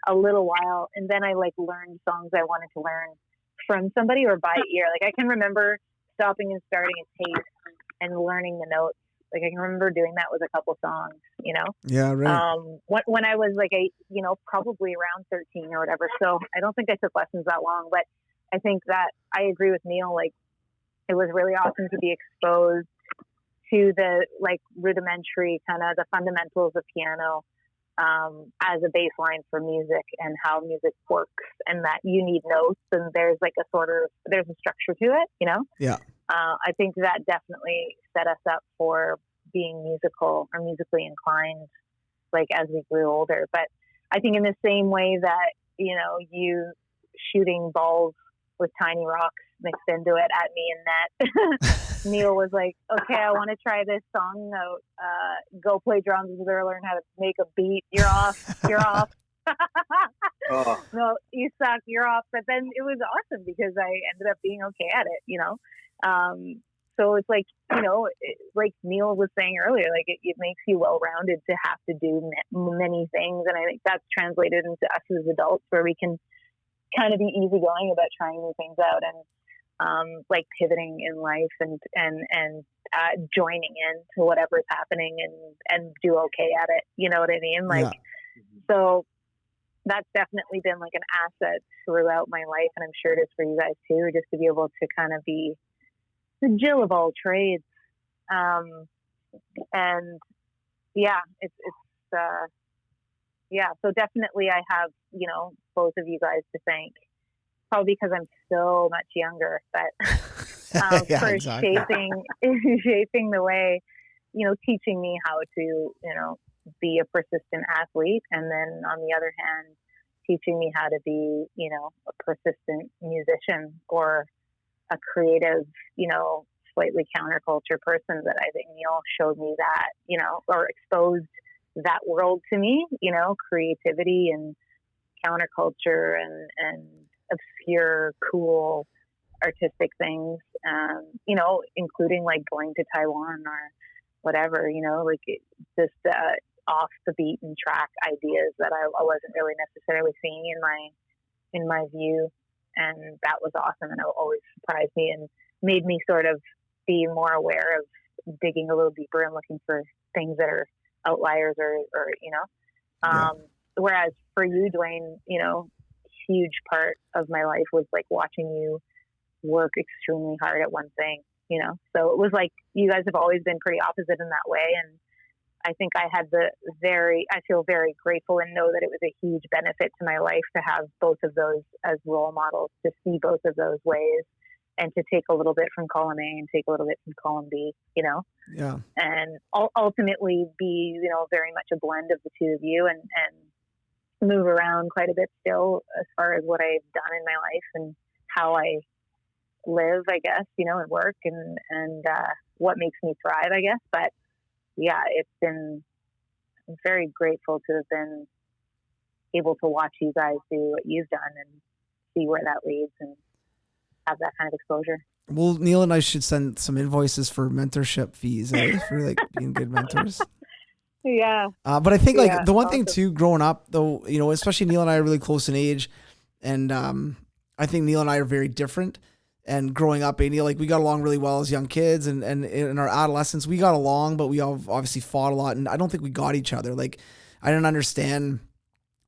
a little while, and then I learned songs I wanted to learn from somebody or by ear. Like, I can remember stopping and starting a tape and learning the notes. Like, I can remember doing that with a couple songs, Yeah, right. When I was probably around 13 or whatever. So I don't think I took lessons that long, but I think that I agree with Neil. Like, it was really awesome to be exposed to the rudimentary kind of the fundamentals of piano as a baseline for music and how music works, and that you need notes and there's a structure to it, Yeah. I think that definitely set us up for being musical or musically inclined, as we grew older. But I think in the same way that, you shooting balls with tiny rocks mixed into it at me and net. Neil was like, okay, I want to try this song out. Go play drums with her, learn how to make a beat. You're off. You're off. Oh. No, you suck. You're off. But then it was awesome because I ended up being okay at it, you know? So it's like, you know, like Neil was saying earlier, like it makes you well-rounded to have to do many things. And I think that's translated into us as adults where we can kind of be easygoing about trying new things out and like pivoting in life and joining in to whatever's happening and do okay at it. You know what I mean? Like, so that's definitely been like an asset throughout my life. And I'm sure it is for you guys too, just to be able to kind of be the Jill of all trades. And yeah, it's so definitely I have, you know, both of you guys to thank, probably because I'm so much younger, but for exactly. shaping the way, you know, teaching me how to, you know, be a persistent athlete. And then on the other hand, teaching me how to be, you know, a persistent musician or a creative, you know, slightly counterculture person. That I think Neil showed me that, you know, or exposed that world to me, you know, creativity and counterculture and obscure, cool, artistic things, you know, including like going to Taiwan or whatever, you know, like just off the beaten track ideas that I wasn't really necessarily seeing in my view. And that was awesome. And it always surprised me and made me sort of be more aware of digging a little deeper and looking for things that are outliers or you know, whereas for you, Dwayne, you know, huge part of my life was like watching you work extremely hard at one thing, you know? So it was like, you guys have always been pretty opposite in that way. And I think I feel very grateful and know that it was a huge benefit to my life to have both of those as role models, to see both of those ways and to take a little bit from column A and take a little bit from column B, you know? Yeah. And ultimately be, you know, very much a blend of the two of you and move around quite a bit still as far as what I've done in my life and how I live, I guess, you know, and work and what makes me thrive, I guess. But yeah, I'm very grateful to have been able to watch you guys do what you've done and see where that leads and have that kind of exposure. Well, Neil and I should send some invoices for mentorship fees, for like being good mentors. Yeah. But I think like the one thing too, growing up though, you know, especially Neil and I are really close in age, and I think Neil and I are very different. And growing up, Neil, like we got along really well as young kids, and in our adolescence we got along, but we all obviously fought a lot, and I don't think we got each other. Like I didn't understand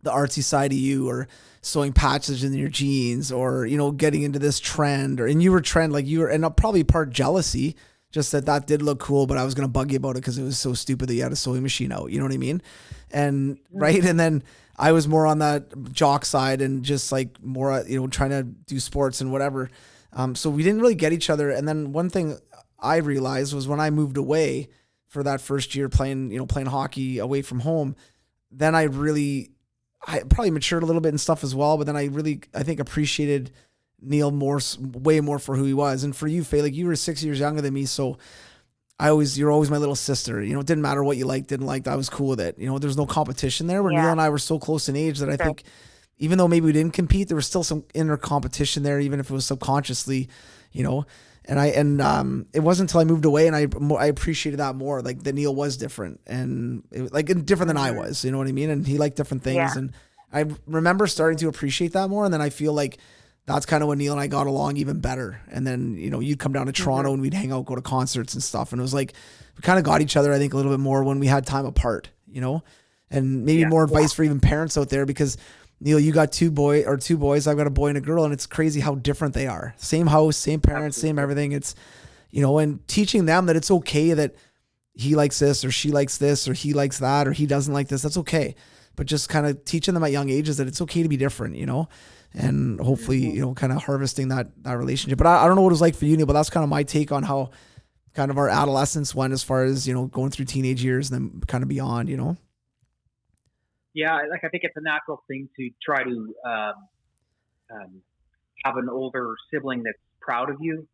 the artsy side of you, or sewing patches in your jeans, or, you know, getting into this trend, and you were trend, like you were, and probably part jealousy, just that did look cool, but I was going to bug you about it because it was so stupid that you had a sewing machine out, you know what I mean? And right. And then I was more on that jock side and just like more, you know, trying to do sports and whatever. So we didn't really get each other. And then one thing I realized was when I moved away for that first year playing hockey away from home, then I probably matured a little bit and stuff as well. But then I think appreciated Neil way more for who he was. And for you, Faye, like you were 6 years younger than me. So you're always my little sister, you know, it didn't matter what you liked, didn't like, I was cool with it. You know, there's no competition there where Neil and I were so close in age that I think even though maybe we didn't compete, there was still some inner competition there, even if it was subconsciously, you know, and it wasn't until I moved away and I appreciated that more, like that Neil was different and different than I was, you know what I mean? And he liked different things. And I remember starting to appreciate that more. And then I feel like that's kind of when Neil and I got along even better. And then, you know, you'd come down to Toronto and we'd hang out, go to concerts and stuff. And it was like, we kind of got each other, I think, a little bit more when we had time apart, you know, and maybe more advice for even parents out there, because Neil, you got two boys, I've got a boy and a girl, and it's crazy how different they are. Same house, same parents, same everything. It's, you know, and teaching them that it's okay that he likes this or she likes this or he likes that or he doesn't like this. That's okay. But just kind of teaching them at young ages that it's okay to be different, you know, and hopefully, you know, kind of harvesting that relationship. But I don't know what it was like for you, Neil, but that's kind of my take on how kind of our adolescence went as far as, you know, going through teenage years and then kind of beyond, you know? Yeah, like I think it's a natural thing to try have an older sibling that's proud of you,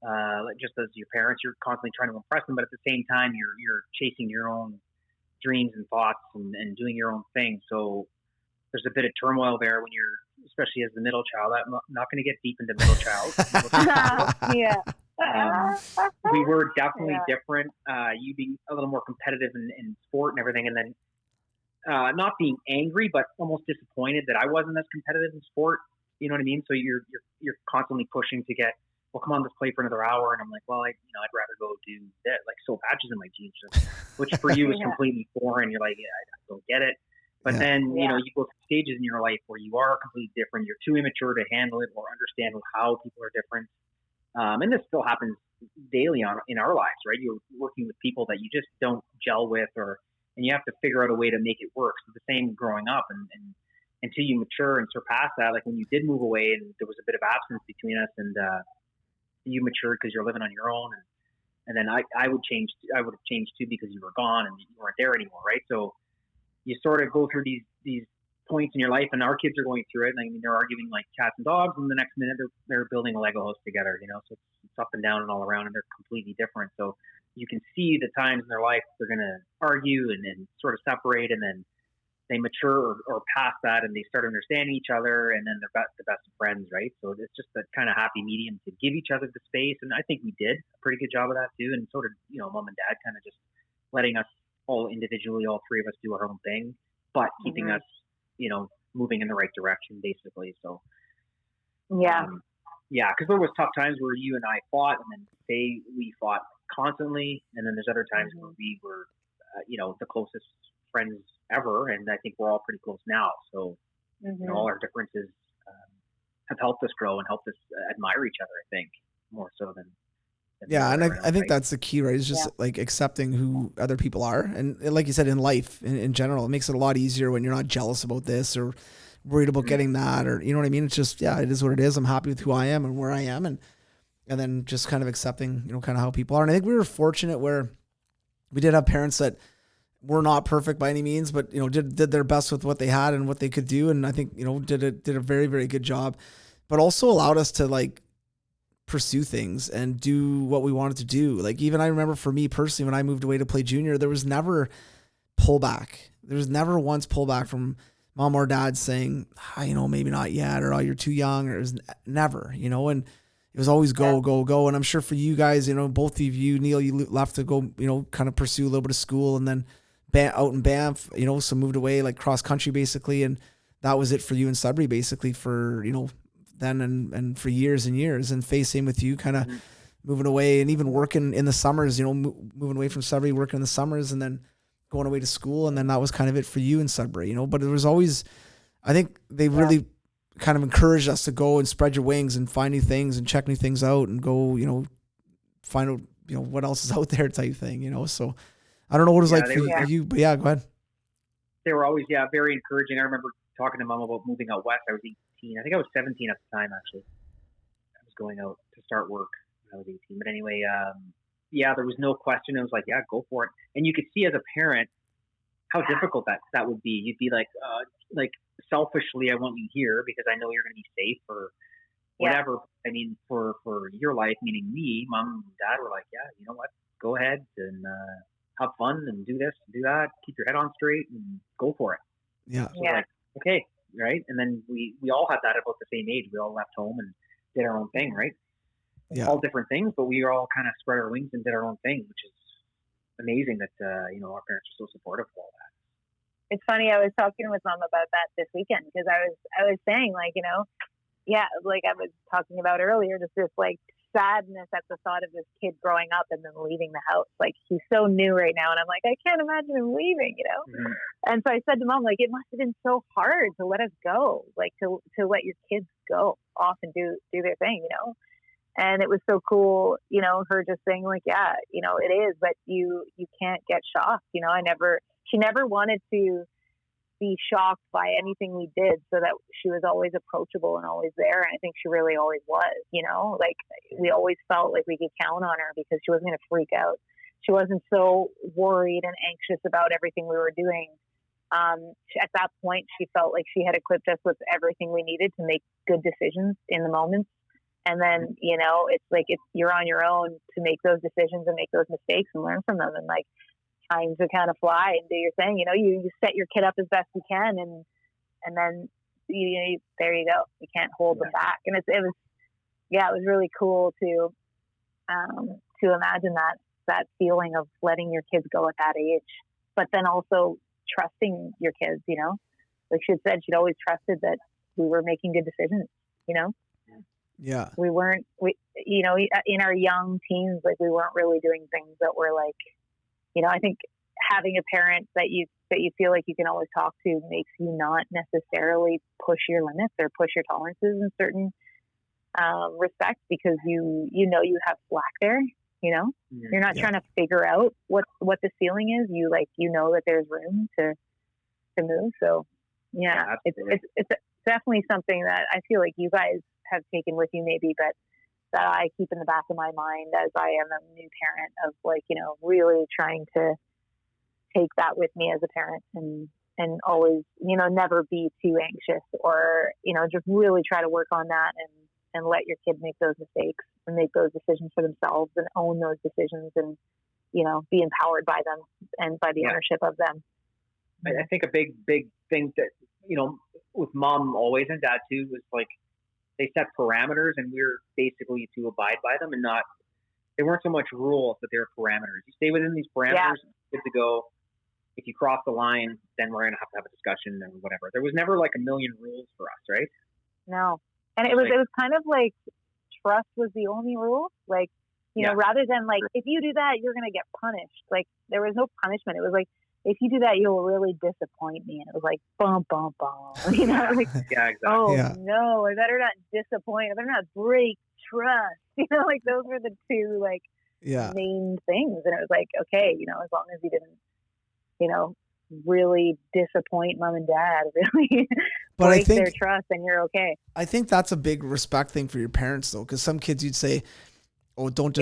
like just as your parents, you're constantly trying to impress them, but at the same time, you're chasing your own dreams and thoughts and doing your own thing. So there's a bit of turmoil there when you're, especially as the middle child. I'm not going to get deep into middle child. Yeah. We were definitely different. You being a little more competitive in sport and everything, and then not being angry, but almost disappointed that I wasn't as competitive in sport. You know what I mean? So you're constantly pushing to get, well, come on, let's play for another hour. And I'm like, well, I'd rather go do that, like sew patches in my jeans, which for you is completely foreign. You're like, yeah, I don't get it. But then, you know, you go through stages in your life where you are completely different. You're too immature to handle it or understand how people are different. And this still happens daily in our lives, right? You're working with people that you just don't gel with, and you have to figure out a way to make it work. So the same growing up, and until you mature and surpass that, like when you did move away and there was a bit of absence between us, and you matured because you're living on your own, and then I would have changed too because you were gone and you weren't there anymore, right? So you sort of go through these points in your life, and our kids are going through it. I mean, they're arguing like cats and dogs, and the next minute they're building a Lego house together, you know. So it's up and down and all around, and they're completely different. So you can see the times in their life they're going to argue and sort of separate, and then they mature or past that, and they start understanding each other, and then they're the best of friends, right? So it's just that kind of happy medium to give each other the space, and I think we did a pretty good job of that too. And sort of, you know, mom and dad kind of just letting us all individually, all three of us, do our own thing, but keeping us, you know, moving in the right direction, basically. So because there was tough times where you and I fought, and then we fought constantly, and then there's other times where we were, you know, the closest friends ever, and I think we're all pretty close now. So you know, all our differences have helped us grow and helped us admire each other, I think, more so than and I think that's the key, right? Is just like accepting who other people are, and like you said, in life in general, it makes it a lot easier when you're not jealous about this or worried about getting that, or you know what I mean. It's just it is what it is. I'm happy with who I am and where I am, and then just kind of accepting, you know, kind of how people are. And I think we were fortunate where we did have parents that were not perfect by any means, but you know, did their best with what they had and what they could do, and I think, you know, did a very, very good job, but also allowed us to like pursue things and do what we wanted to do. Like even I remember for me personally, when I moved away to play junior, there was never pullback. There was never once pullback from mom or dad saying, you know, maybe not yet, or you're too young, or it was never, you know, and it was always go, go, go. And I'm sure for you guys, you know, both of you, Neil, you left to go, you know, kind of pursue a little bit of school, and then out in Banff, you know, so moved away like cross country basically. And that was it for you in Sudbury basically for, you know, then and for years and years. And Faye, same with you, kind of moving away and even working in the summers, you know, moving away from Sudbury, working in the summers, and then going away to school. And then that was kind of it for you in Sudbury, you know, but there was always, I think they really kind of encouraged us to go and spread your wings and find new things and check new things out and go, you know, find out, you know, what else is out there type thing, you know? So I don't know what it was like for you, but go ahead. They were always, very encouraging. I remember talking to mom about moving out west. I was 18. I think I was 17 at the time, actually. I was going out to start work when I was 18. But anyway, there was no question. It was like, go for it. And you could see as a parent how difficult that would be. You'd be like selfishly, I want you here because I know you're going to be safe or whatever. I mean, for your life, meaning me, mom and dad were like, you know what, go ahead and have fun and do this, do that, keep your head on straight and go for it. Yeah. So like, okay, right? And then we all had that about the same age. We all left home and did our own thing, right? Yeah. All different things, but we all kind of spread our wings and did our own thing, which is amazing that, you know, our parents are so supportive of all that. It's funny. I was talking with mom about that this weekend because I was saying, like, you know, like I was talking about earlier, just this like sadness at the thought of this kid growing up and then leaving the house. Like he's so new right now, and I'm like, I can't imagine him leaving, you know. And so I said to mom, like, it must have been so hard to let us go, like to let your kids go off and do their thing, you know. And it was so cool, you know, her just saying like, you know, it is, but you can't get shocked, you know. She never wanted to be shocked by anything we did, so that she was always approachable and always there. And I think she really always was, you know, like we always felt like we could count on her because she wasn't going to freak out. She wasn't so worried and anxious about everything we were doing At that point, she felt like she had equipped us with everything we needed to make good decisions in the moments. And then, you know, it's like you're on your own to make those decisions and make those mistakes and learn from them. And like time to kind of fly and do your thing. You know, you set your kid up as best you can, and then there you go. You can't hold them back. And it was really cool to imagine that feeling of letting your kids go at that age, but then also trusting your kids, you know, like she had said, she'd always trusted that we were making good decisions, you know? Yeah. We you know, in our young teens, like we weren't really doing things that were like, you know, I think having a parent that you feel like you can always talk to makes you not necessarily push your limits or push your tolerances in certain respects, because you know you have slack there. You know, you're not trying to figure out what the ceiling is. You know that there's room to move. So it's definitely something that I feel like you guys have taken with you, maybe, but that I keep in the back of my mind as I am a new parent, of like, you know, really trying to take that with me as a parent, and always, you know, never be too anxious, or, you know, just really try to work on that and let your kid make those mistakes and make those decisions for themselves and own those decisions, and, you know, be empowered by them and by the ownership of them. I think a big thing that, you know, with mom always and dad too, was like they set parameters and we were basically to abide by them, and they weren't so much rules, but they were parameters. You stay within these parameters, good to go. If you cross the line, then we're going to have a discussion or whatever. There was never like a million rules for us, right? No. And it was kind of like trust was the only rule. Like, you know, rather than like, if you do that, you're going to get punished. Like, there was no punishment. It was like, if you do that, you'll really disappoint me. And it was like, bum, bum, bum. You know, like, no, I better not disappoint. I better not break trust. You know, like those were the two like main things. And it was like, okay, you know, as long as you didn't, you know, really disappoint mom and dad, really but break I think their trust, and you're okay. I think that's a big respect thing for your parents though, because some kids you'd say, oh, don't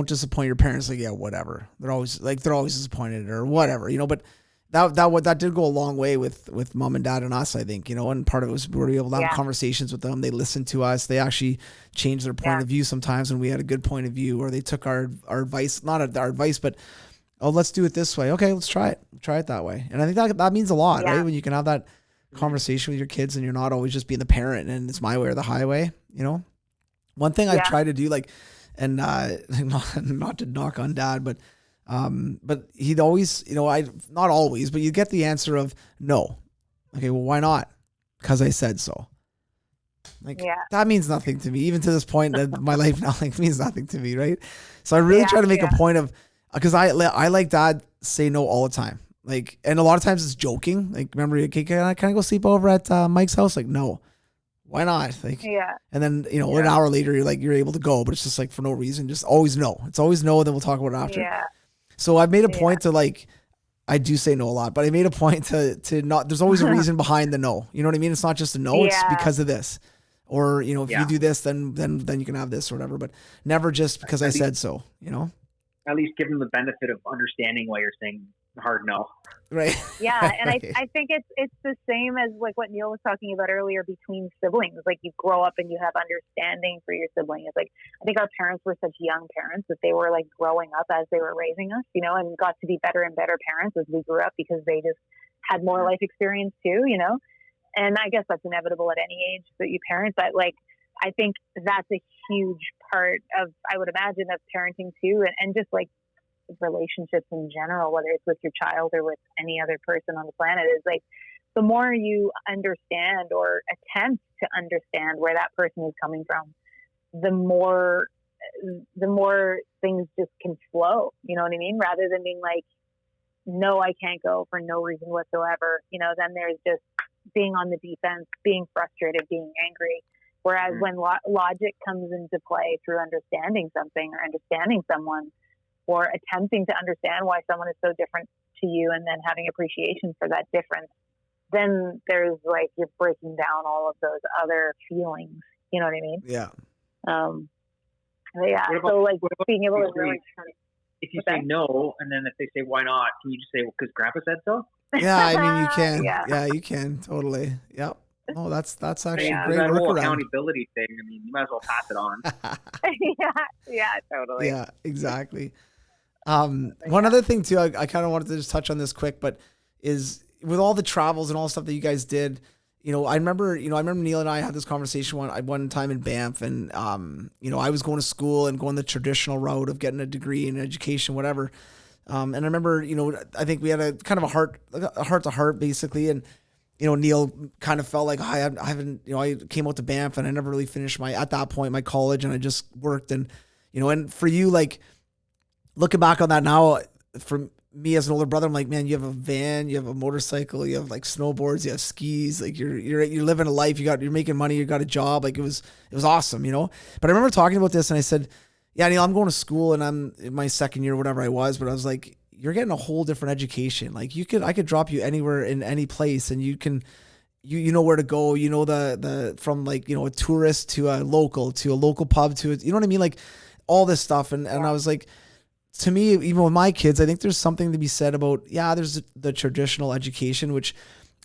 disappoint your parents. Like, yeah, whatever. They're always disappointed or whatever, you know. But that did go a long way with mom and dad and us, I think, you know. And part of it was we were able to have conversations with them. They listened to us. They actually changed their point of view sometimes when we had a good point of view, or they took our advice, not our advice, but oh, let's do it this way. Okay, let's try it that way. And I think that means a lot, right? When you can have that conversation with your kids and you're not always just being the parent and it's my way or the highway, you know. One thing I try to do, like, and not to knock on dad, but he'd always, you know, not always, but you get the answer of no. Okay, well, why not? Because I said so. Like, that means nothing to me, even to this point in my life now. Like, means nothing to me, right? So I really try to make a point of, because I like dad say no all the time. Like, and a lot of times it's joking. Like, remember, can I go sleep over at Mike's house? Like, no. Why not? Like, and then, you know, an hour later, you're able to go, but it's just like for no reason, just always no. It's always no. Then we'll talk about it after. Yeah. So I've made a point to, like, I do say no a lot, but I made a point to not, there's always a reason behind the no. You know what I mean? It's not just a no, it's because of this. Or, you know, if you do this, then you can have this or whatever, but never just because I said so, you know? At least give them the benefit of understanding why you're saying hard no. Right. Yeah. And I think it's the same as like what Neil was talking about earlier between siblings. Like, you grow up and you have understanding for your sibling. It's like, I think our parents were such young parents that they were like growing up as they were raising us, you know, and got to be better and better parents as we grew up, because they just had more life experience too, you know? And I guess that's inevitable at any age that you parent, but like, I think that's a huge part of, I would imagine, of parenting too. And just like relationships in general, whether it's with your child or with any other person on the planet, is like, the more you understand or attempt to understand where that person is coming from, the more things just can flow. You know what I mean? Rather than being like, no, I can't go for no reason whatsoever. You know, then there's just being on the defense, being frustrated, being angry. Whereas when logic comes into play through understanding something or understanding someone, or attempting to understand why someone is so different to you, and then having appreciation for that difference, then there's like, you're breaking down all of those other feelings. You know what I mean? Yeah. So like being able to really, if you say no, and then if they say why not, can you just say, well, because Grandpa said so? Yeah, I mean, you can. Yeah. Yeah, you can totally. Yep. Oh, that's actually a great That whole workaround. accountability thing. I mean, you might as well pass it on. Yeah, totally. Yeah, exactly. One other thing too, I kind of wanted to just touch on this quick, but is with all the travels and all the stuff that you guys did, I remember Neil and I had this conversation one time in Banff, and I was going to school and going the traditional route of getting a degree in education, whatever. And I remember, I think we had a kind of a heart to heart basically, and Neil kind of felt like I haven't, I came out to Banff and I never really finished at that point my college, and I just worked, and and for you, like, looking back on that now, for me as an older brother, I'm like, man, you have a van, you have a motorcycle, you have like snowboards, you have skis, like you're living a life, you're making money, you got a job, like it was awesome, But I remember talking about this, and I said, yeah, Neil, I'm going to school and I'm in my second year, whatever I was, but I was like, you're getting a whole different education. Like I could drop you anywhere in any place, and you can, you know where to go, the from like, a tourist to a local pub to, you know what I mean? Like all this stuff. And I was like, to me, even with my kids, I think there's something to be said about, there's the traditional education, which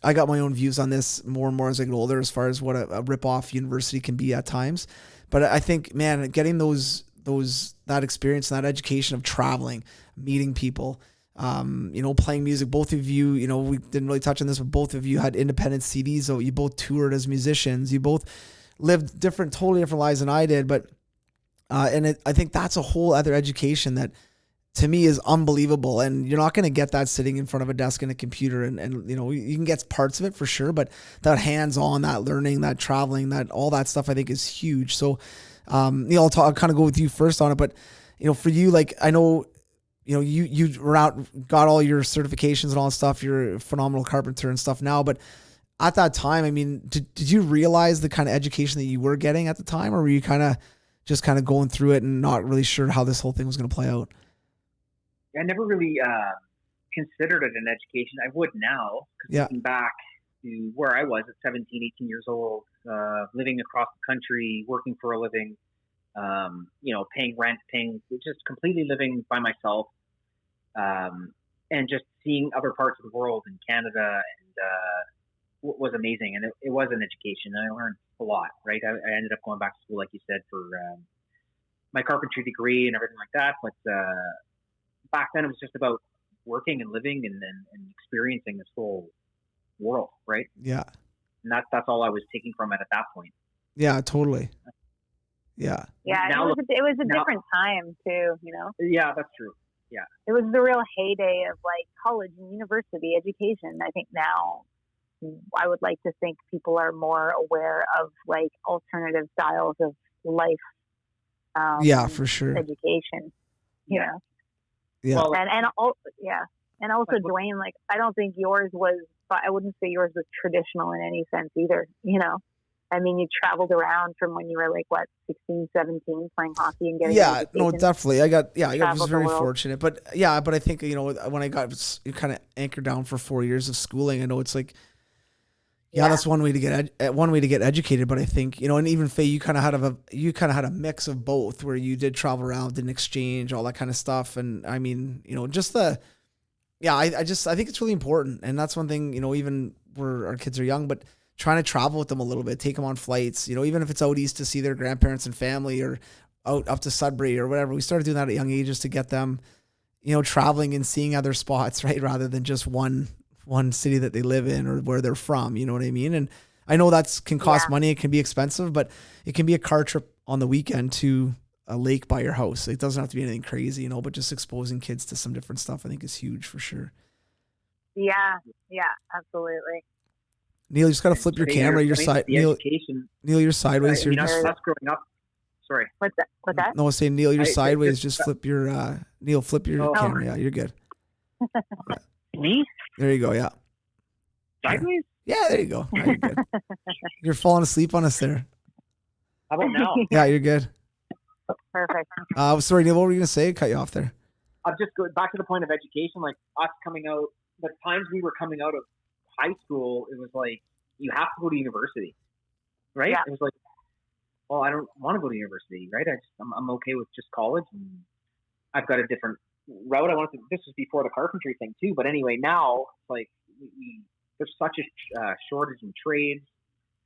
I got my own views on this more and more as I get older, as far as what a rip-off university can be at times. But I think, man, getting that experience and that education of traveling, meeting people, playing music. Both of you, we didn't really touch on this, but both of you had independent CDs. So you both toured as musicians. You both lived totally different lives than I did. But, I think that's a whole other education that, to me, is unbelievable. And you're not going to get that sitting in front of a desk and a computer. And you can get parts of it for sure, but that hands-on, that learning, that traveling, that all that stuff, I think is huge. So, Neil, I'll kind of go with you first on it, but, for you, like, I know, you were out, got all your certifications and all that stuff. You're a phenomenal carpenter and stuff now, but at that time, I mean, did you realize the kind of education that you were getting at the time, or were you just going through it and not really sure how this whole thing was going to play out? I never really considered it an education. I would now, because looking back to where I was at 17, 18 years old, living across the country, working for a living, paying rent, just completely living by myself, and just seeing other parts of the world in Canada, and was amazing. And it was an education. I learned a lot, right? I ended up going back to school, like you said, for my carpentry degree and everything like that. But back then it was just about working and living and experiencing this whole world, right? Yeah. And that's all I was taking from it at that point. Yeah, totally. Yeah. Yeah, it was a different time too, Yeah, that's true. Yeah. It was the real heyday of like college and university education. I think now I would like to think people are more aware of like alternative styles of life. Yeah, for sure. Education. Yeah. Yeah. Well, And also Dwayne, like, I don't think yours was, but I wouldn't say yours was traditional in any sense either. I mean, you traveled around from when you were like, what, 16, 17, playing hockey and getting Yeah, no, definitely. I was very fortunate. But I think, when I got kind of anchored down for 4 years of schooling, I know it's like, that's one way to get educated. But I think, and even Faye, you kind of had a mix of both, where you did travel around, did an exchange, all that kind of stuff. And I mean, just I think it's really important. And that's one thing, even where our kids are young, but trying to travel with them a little bit, take them on flights, even if it's out east to see their grandparents and family, or out up to Sudbury or whatever. We started doing that at young ages to get them, traveling and seeing other spots, right? Rather than just one city that they live in or where they're from, you know what I mean? And I know can cost money. It can be expensive, but it can be a car trip on the weekend to a lake by your house. It doesn't have to be anything crazy, but just exposing kids to some different stuff, I think, is huge for sure. Yeah, absolutely. Neil, you just got to flip your camera. Your side, Neil, you're sideways. Us growing up. Sorry. What's that? No, I was saying, Neil, you're sideways. Just flip your, flip your camera. Yeah, you're good. Me? There you go. Yeah. Sideways? Yeah, there you go. Yeah, you're good. You're falling asleep on us there. How about now? Yeah, you're good. Perfect. Sorry, Neil, what were you going to say? Cut you off there. I'm just going back to the point of education, like us coming out, the times we were coming out of high school, it was like, you have to go to university, right? Yeah. It was like, well, I don't want to go to university, right? I'm okay with just college, and I've got a different route. This was before the carpentry thing too, but anyway, now it's like there's such a shortage in trades.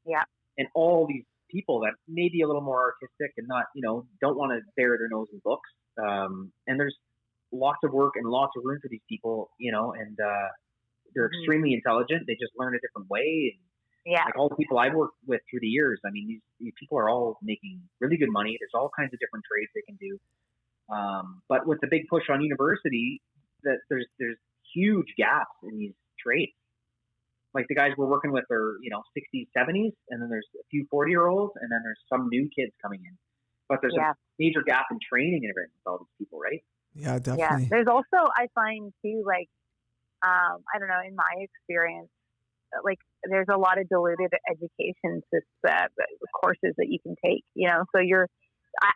Yeah. And all these people that may be a little more artistic and not, don't want to bury their nose in books. And there's lots of work and lots of room for these people, and they're extremely intelligent. They just learn a different way. And like all the people I've worked with through the years, I mean, these people are all making really good money. There's all kinds of different trades they can do. But with the big push on university, that there's huge gaps in these trades. Like the guys we're working with are, 60s, 70s, and then there's a few 40-year-olds, and then there's some new kids coming in. But there's a major gap in training and everything with all these people, right? Yeah, definitely. Yeah. There's also, I find too, like, I don't know, in my experience, like there's a lot of diluted education courses that you can take, so you're,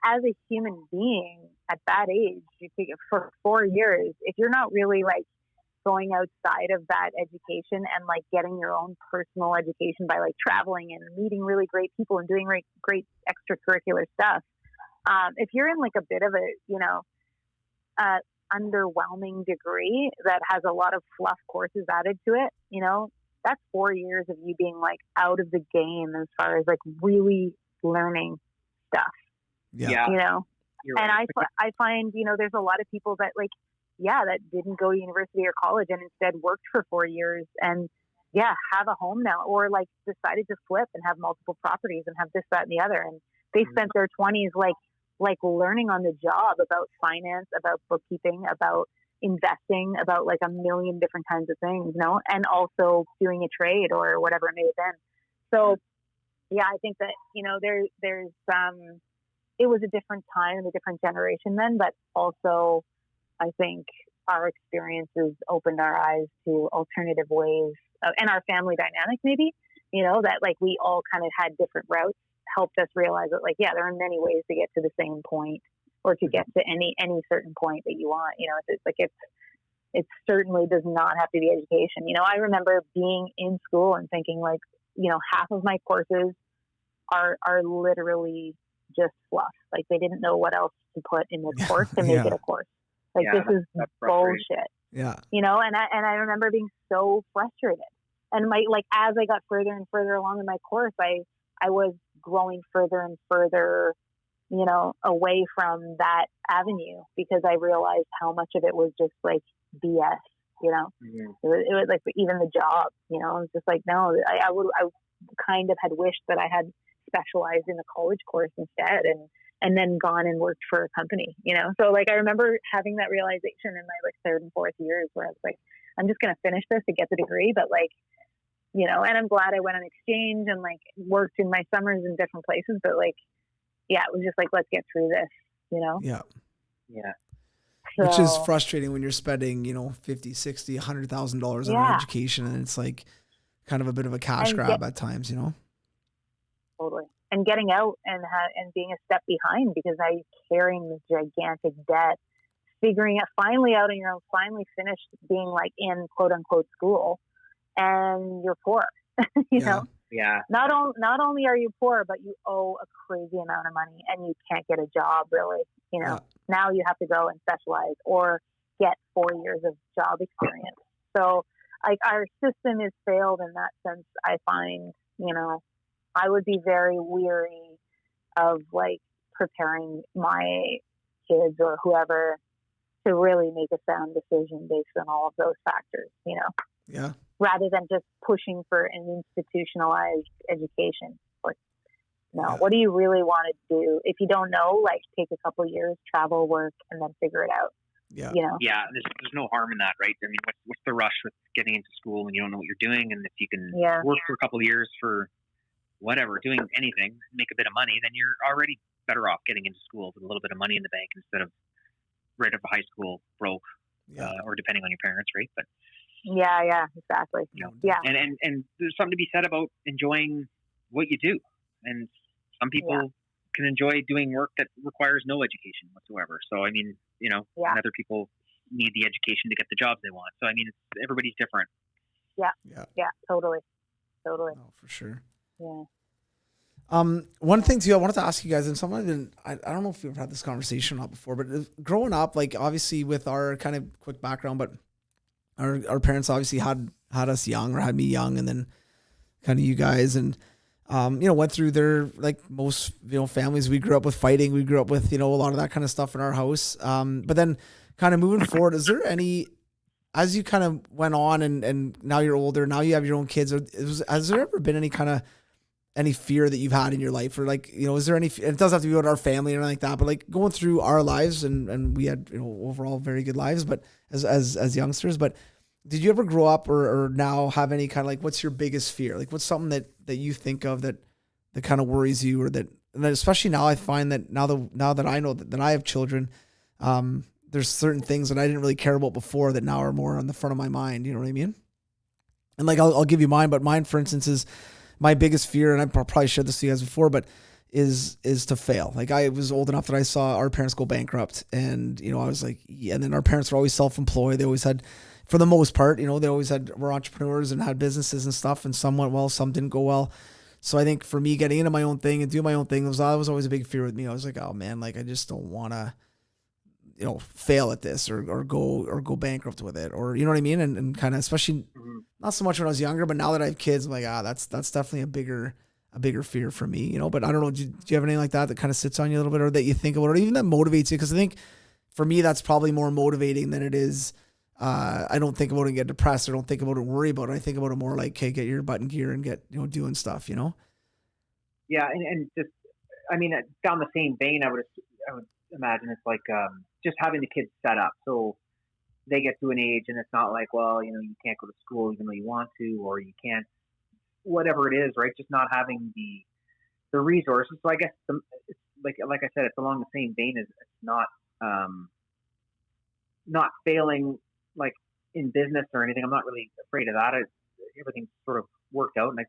as a human being at that age, you take it for 4 years. If you're not really like going outside of that education and like getting your own personal education by like traveling and meeting really great people and doing great extracurricular stuff. If you're in like a bit of a, underwhelming degree that has a lot of fluff courses added to it, that's 4 years of you being like out of the game as far as like really learning stuff. Yeah. And I find, there's a lot of people that like, that didn't go to university or college and instead worked for 4 years and have a home now, or like decided to flip and have multiple properties and have this, that, and the other. And they spent their 20s like learning on the job about finance, about bookkeeping, about investing, about like a million different kinds of things, and also doing a trade or whatever it may have been. So I think that, there's it was a different time and a different generation then, but also I think our experiences opened our eyes to alternative ways and our family dynamic, maybe, that like we all kind of had different routes, helped us realize that like, there are many ways to get to the same point or to get to any certain point that you want. It's like, it certainly does not have to be education. I remember being in school and thinking like, half of my courses are literally just fluff. Like they didn't know what else to put in this course to make it a course. Like this is bullshit. Yeah. And I remember being so frustrated. And as I got further and further along in my course, I was growing further and further, away from that avenue because I realized how much of it was just like BS, it was like even the job, it was just like, no, I kind of had wished that I had specialized in a college course instead and then gone and worked for a company, so like I remember having that realization in my like third and fourth years where I was like, I'm just going to finish this to get the degree, but like, and I'm glad I went on exchange and like worked in my summers in different places, but like, it was just like, let's get through this, Yeah. So, which is frustrating when you're spending, $50, $60, $100,000 on education, and it's like kind of a bit of a cash grab at times, Totally. And getting out and being a step behind because now you're carrying this gigantic debt, figuring out finally out on your own, finally finished being like in quote unquote school, and you're poor. you know? Yeah. Not only are you poor, but you owe a crazy amount of money and you can't get a job really. Now you have to go and specialize or get 4 years of job experience. So like our system is failed in that sense. I find, I would be very weary of like preparing my kids or whoever to really make a sound decision based on all of those factors, Yeah. rather than just pushing for an institutionalized education. What do you really want to do? If you don't know, like take a couple of years, travel, work, and then figure it out. Yeah. Yeah. There's no harm in that, right? I mean, what's the rush with getting into school when you don't know what you're doing? And if you can work for a couple of years for whatever, doing anything, make a bit of money, then you're already better off getting into school with a little bit of money in the bank instead of right out of high school broke, or depending on your parents, right? But yeah, exactly. Yeah. And there's something to be said about enjoying what you do. And some people can enjoy doing work that requires no education whatsoever. So, I mean, and other people need the education to get the jobs they want. So, I mean, everybody's different. Yeah, totally. Oh, for sure. Yeah. One thing too, I wanted to ask you guys, and someone I don't know if we've had this conversation or not before, but growing up, like obviously with our kind of quick background, but our parents obviously had had us young or had me young, and then kind of you guys, and went through their, like most, families. We grew up with fighting. We grew up with, a lot of that kind of stuff in our house. But then kind of moving forward, is there any, as you kind of went on and now you're older, now you have your own kids, has there ever been any fear that you've had in your life, or like, is there any, it doesn't have to be about our family or anything like that, but like going through our lives, and we had, overall very good lives, but as youngsters, but did you ever grow up or now have any kind of, like, what's your biggest fear? Like, what's something that you think of that kind of worries you, or that, and then especially now I find that now that I know that I have children, there's certain things that I didn't really care about before that now are more on the front of my mind. You know what I mean? And like, I'll give you mine, but mine, for instance, is my biggest fear, and I probably shared this with you guys before, but is to fail. Like, I was old enough that I saw our parents go bankrupt, and, I was like, yeah. And then our parents were always self-employed. They always had, for the most part, they always were entrepreneurs and had businesses and stuff, and some went well, some didn't go well. So I think for me, getting into my own thing and doing my own thing, that was always a big fear with me. I was like, oh man, like, I just don't want to, fail at this or go bankrupt with it, or, you know what I mean? And kind of, especially not so much when I was younger, but now that I have kids, I'm like, that's definitely a bigger fear for me, but I don't know. Do you have anything like that kind of sits on you a little bit, or that you think about, or even that motivates you? Cause I think for me, that's probably more motivating than it is. I don't think about it and get depressed, or don't think about it and worry about it. I think about it more like, hey, get your butt in gear and get, doing stuff, Yeah. And just, down the same vein, I would imagine it's like, just having the kids set up so they get to an age, and it's not like, well, you can't go to school even though you want to, or you can't, whatever it is, right? Just not having the resources. So I guess it's like I said, it's along the same vein as it's not failing like in business or anything. I'm not really afraid of that. Everything's sort of worked out, and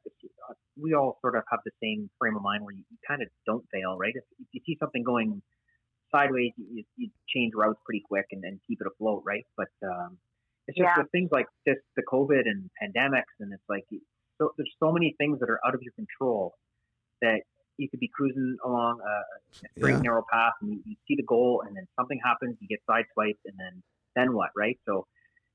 we all sort of have the same frame of mind where you kind of don't fail, right? If you see something going sideways, you change routes pretty quick and keep it afloat, right? But it's just with things like this, the COVID and pandemics, and it's like, so there's so many things that are out of your control that you could be cruising along a straight narrow path, and you see the goal, and then something happens, you get sideswiped, and then what, right? So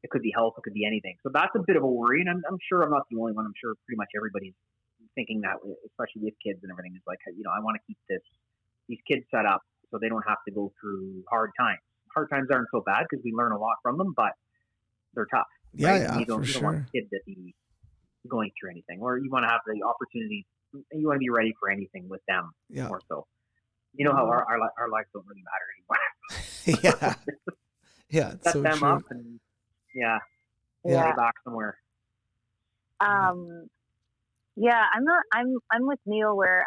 it could be health, it could be anything. So that's a bit of a worry, and I'm sure I'm not the only one. I'm sure pretty much everybody's thinking that, especially with kids and everything. It's like, I want to keep these kids set up so they don't have to go through hard times. Hard times aren't so bad because we learn a lot from them, but they're tough. Right? Yeah, you don't want a kid to be going through anything, or you want to have the opportunities. You want to be ready for anything with them more so. You know how our lives don't really matter anymore. Yeah. Set so them true. up and get back somewhere. I'm with Neil, where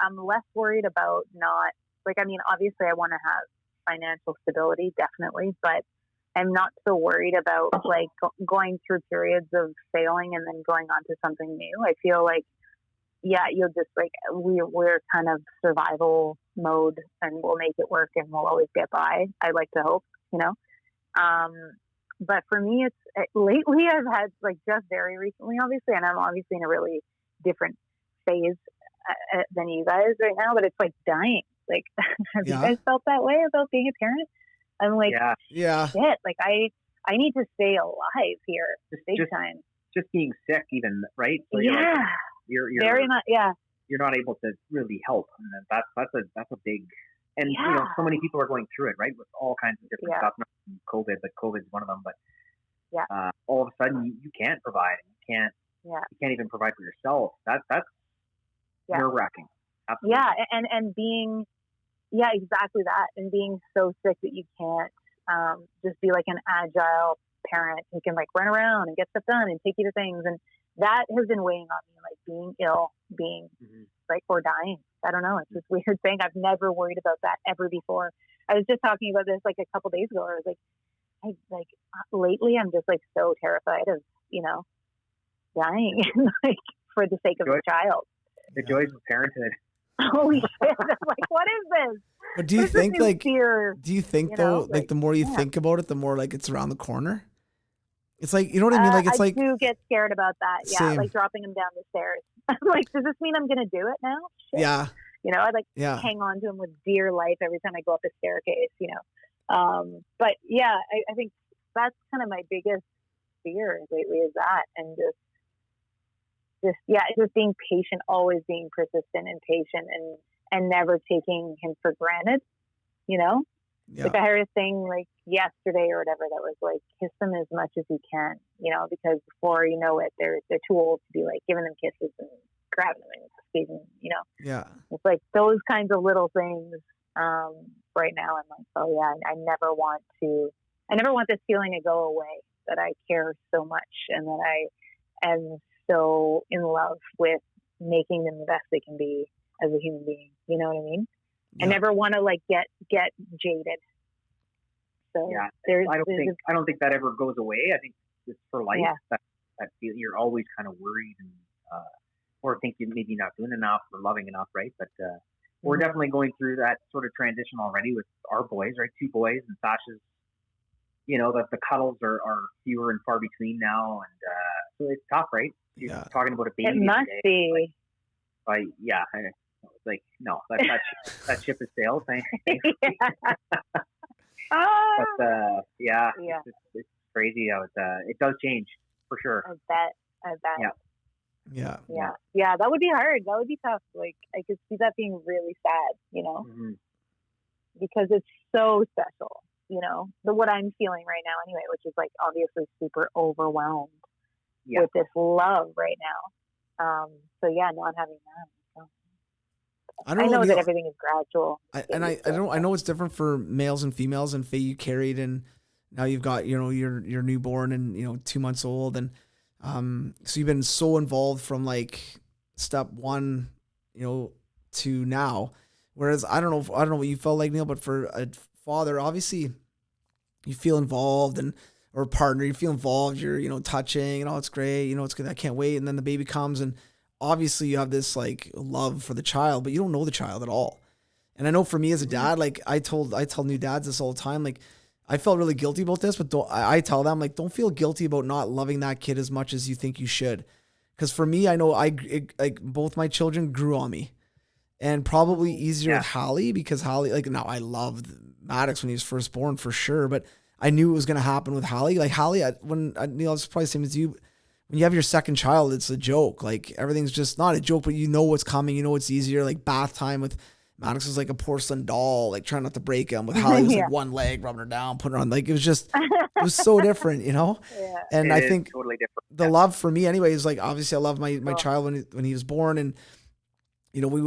I'm less worried about not, like, obviously I want to have financial stability, definitely, but I'm not so worried about like going through periods of failing and then going on to something new. I feel like, you'll just like, we're kind of survival mode, and we'll make it work, and we'll always get by. I like to hope, but for me, it's lately I've had, like, just very recently, obviously, and I'm obviously in a really different phase than you guys right now, but it's like dying. Like, have you guys felt that way about being a parent? I'm like, shit, like I need to stay alive here, big time. Just being sick, even, right? So you're very much, you're not able to really help, and that's a big, and so many people are going through it, right, with all kinds of different stuff. Not COVID, but COVID's one of them. But all of a sudden you can't provide, you can't even provide for yourself. That's nerve-wracking. Absolutely. And being exactly that, and being so sick that you can't just be like an agile parent who can like run around and get stuff done and take you to things, and that has been weighing on me, like being ill, being like, or dying. I don't know. It's this weird thing. I've never worried about that ever before. I was just talking about this like a couple days ago. I was like, lately I'm just like so terrified of, dying, like for the sake of the child. The joys of parenthood. Holy shit. I'm like, what is this? But do you think like, fear, though, like the more you think about it, the more like it's around the corner? It's like, you know what I mean? Like, it's I do get scared about that. Yeah. Same. Like dropping him down the stairs. I'm like, does this mean I'm going to do it now? Shit. Yeah. I like hang on to him with dear life every time I go up the staircase, But I think that's kind of my biggest fear lately is that, and just being patient, always being persistent and patient, and never taking him for granted, you know? Yeah. Like I heard a thing like yesterday or whatever that was like, kiss them as much as you can, you know, because before you know it, they're too old to be like giving them kisses and grabbing them and squeezing, you know? Yeah. It's like those kinds of little things. Right now I'm like, oh yeah, I never want this feeling to go away, that I care so much and that I am so in love with making them the best they can be as a human being. You know what I mean? Yeah. I never want to like get jaded. So yeah, I don't think that ever goes away. I think it's for life. Yeah. That you're always kind of worried and or think you're maybe not doing enough or loving enough, right? But we're definitely going through that sort of transition already with our boys, right? 2 boys, and Sasha's, you know, the cuddles are fewer and far between now, and so it's tough, right? You're talking about a baby. It must be. Like no, that ship has sailed. Thanks. But it's crazy how it does change for sure. I bet. Yeah. That would be hard. That would be tough. Like I could see that being really sad, you know, because it's so special, you know, what I'm feeling right now anyway, which is like obviously super overwhelmed with this love right now. So yeah, not having that. I know that everything is gradual. I know it's different for males and females, and Faye, you carried, and now you've got, you know, your newborn and, you know, 2 months old, and so you've been so involved from like step 1, you know, to now. Whereas I don't know what you felt like, Neil, but for a father, obviously you feel involved, and or a partner, you feel involved, you're, you know, touching and it's great, you know, it's good, I can't wait, and then the baby comes, and obviously you have this like love for the child, but you don't know the child at all. And I know for me as a dad, like I tell new dads this all the time, like I felt really guilty about this, but I tell them, like, don't feel guilty about not loving that kid as much as you think you should. Because for me, I know like both my children grew on me, and probably easier with Hallie, because Hallie, like, now I loved Maddox when he was first born for sure, but I knew it was going to happen with Hallie. Like Hallie, Neil, it's probably the same as you. When you have your second child, it's a joke. Like everything's just not a joke, but you know what's coming. You know it's easier. Like bath time with Maddox was like a porcelain doll, like trying not to break him. With Hallie, it was like one leg rubbing her down, putting her on. Like it was so different, you know. Yeah. And I think totally different. The love for me, anyway, is like obviously I love my child when he was born, and you know he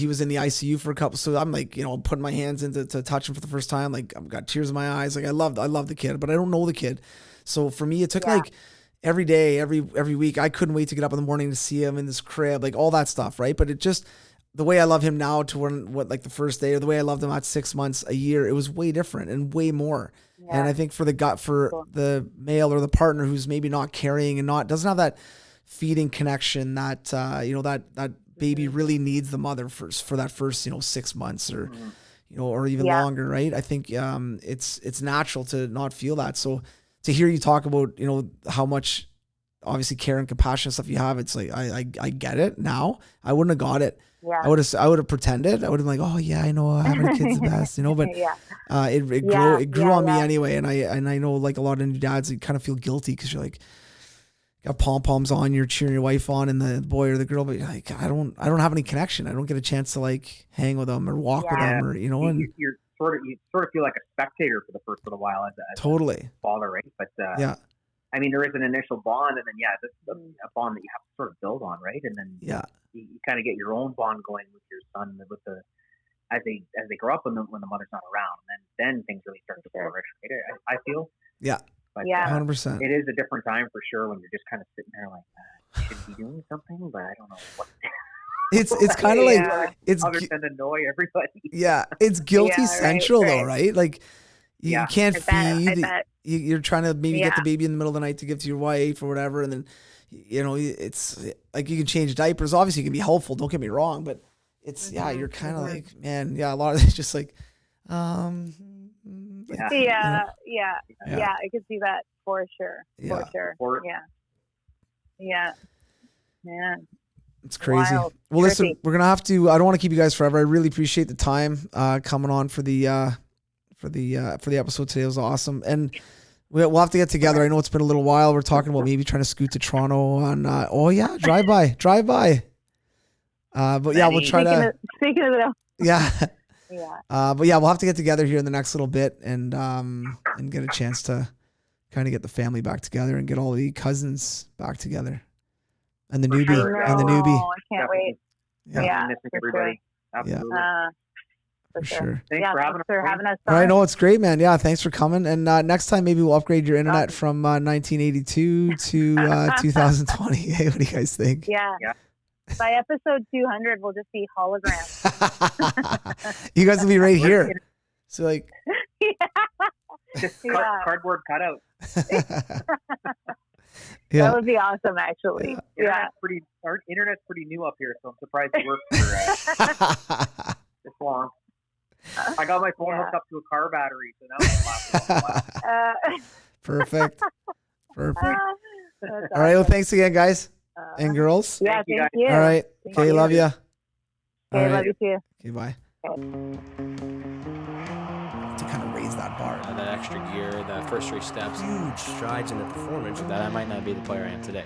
was in the ICU for a couple. So I'm like, you know, putting my hands in to touch him for the first time. Like I've got tears in my eyes. Like I love the kid, but I don't know the kid. So for me, it took like every day, every week, I couldn't wait to get up in the morning to see him in this crib, like all that stuff, right? But it just, the way I love him now to like the first day, or the way I loved him at 6 months, a year, it was way different and way more. Yeah. And I think for the male or the partner who's maybe not carrying and doesn't have that feeding connection, that you know, that baby really needs the mother for that first, you know, 6 months or you know, or even longer, right? I think it's natural to not feel that. So to hear you talk about, you know, how much obviously care and compassion and stuff you have, it's like I get it now. I wouldn't have got it. Yeah. I would have pretended. I would have been like, oh yeah, I know having a kid's the best, you know. But it grew on me anyway. And I know, like a lot of new dads, you kind of feel guilty because you're like, got pom poms on, you're cheering your wife on, and the boy or the girl, but you're like, I don't have any connection. I don't get a chance to like hang with them or walk with them, or you know. And you sort of feel like a spectator for the first little while as totally a father, right? But I mean, there is an initial bond, and then this is a bond that you have to sort of build on, right? And then you kind of get your own bond going with your son, as they grow up when the mother's not around, and then things really start to flourish. Right? I feel. Yeah. But, 100%. It is a different time for sure when you're just kind of sitting there like, I should be doing something, but I don't know what. It's kind of like it's other than annoy everybody. Yeah, it's guilty central though, right? Like you can't feed. You're trying to maybe get the baby in the middle of the night to give to your wife or whatever, and then you know it's like you can change diapers. Obviously, it can be helpful. Don't get me wrong, but it's you're kind of like, man, a lot of it's just like, I could see that for sure. Man. It's crazy. Wild. Well, listen, we're gonna have to. I don't want to keep you guys forever. I really appreciate the time coming on for the episode today. It was awesome. And We'll have to get together. I know it's been a little while. We're talking about maybe trying to scoot to Toronto on. Drive by. But yeah, we'll try to. Speaking of the. Yeah. Yeah. But yeah, we'll have to get together here in the next little bit and get a chance to kind of get the family back together and get all the cousins back together. And the newbie. I can't wait. Yeah. Missing everybody. Absolutely. For sure. Thanks for having us. All right, no, it's great, man. Yeah, thanks for coming. And next time, maybe we'll upgrade your internet from 1982 to 2020. Hey, what do you guys think? Yeah. By episode 200, we'll just be holograms. You guys will be right here. So like, just cardboard cutout. Yeah. That would be awesome, actually. Yeah. Our internet's pretty new up here, so I'm surprised it works for this long. I got my phone hooked up to a car battery, so now it's lasting a while. Perfect. All right. Well, thanks again, guys and girls. Yeah, thank you. All right. Okay, love you. Okay, love you too. Okay, bye. To kind of raise that bar. That extra gear, the first 3 steps. Huge strides in the performance. That I might not be the player I am today.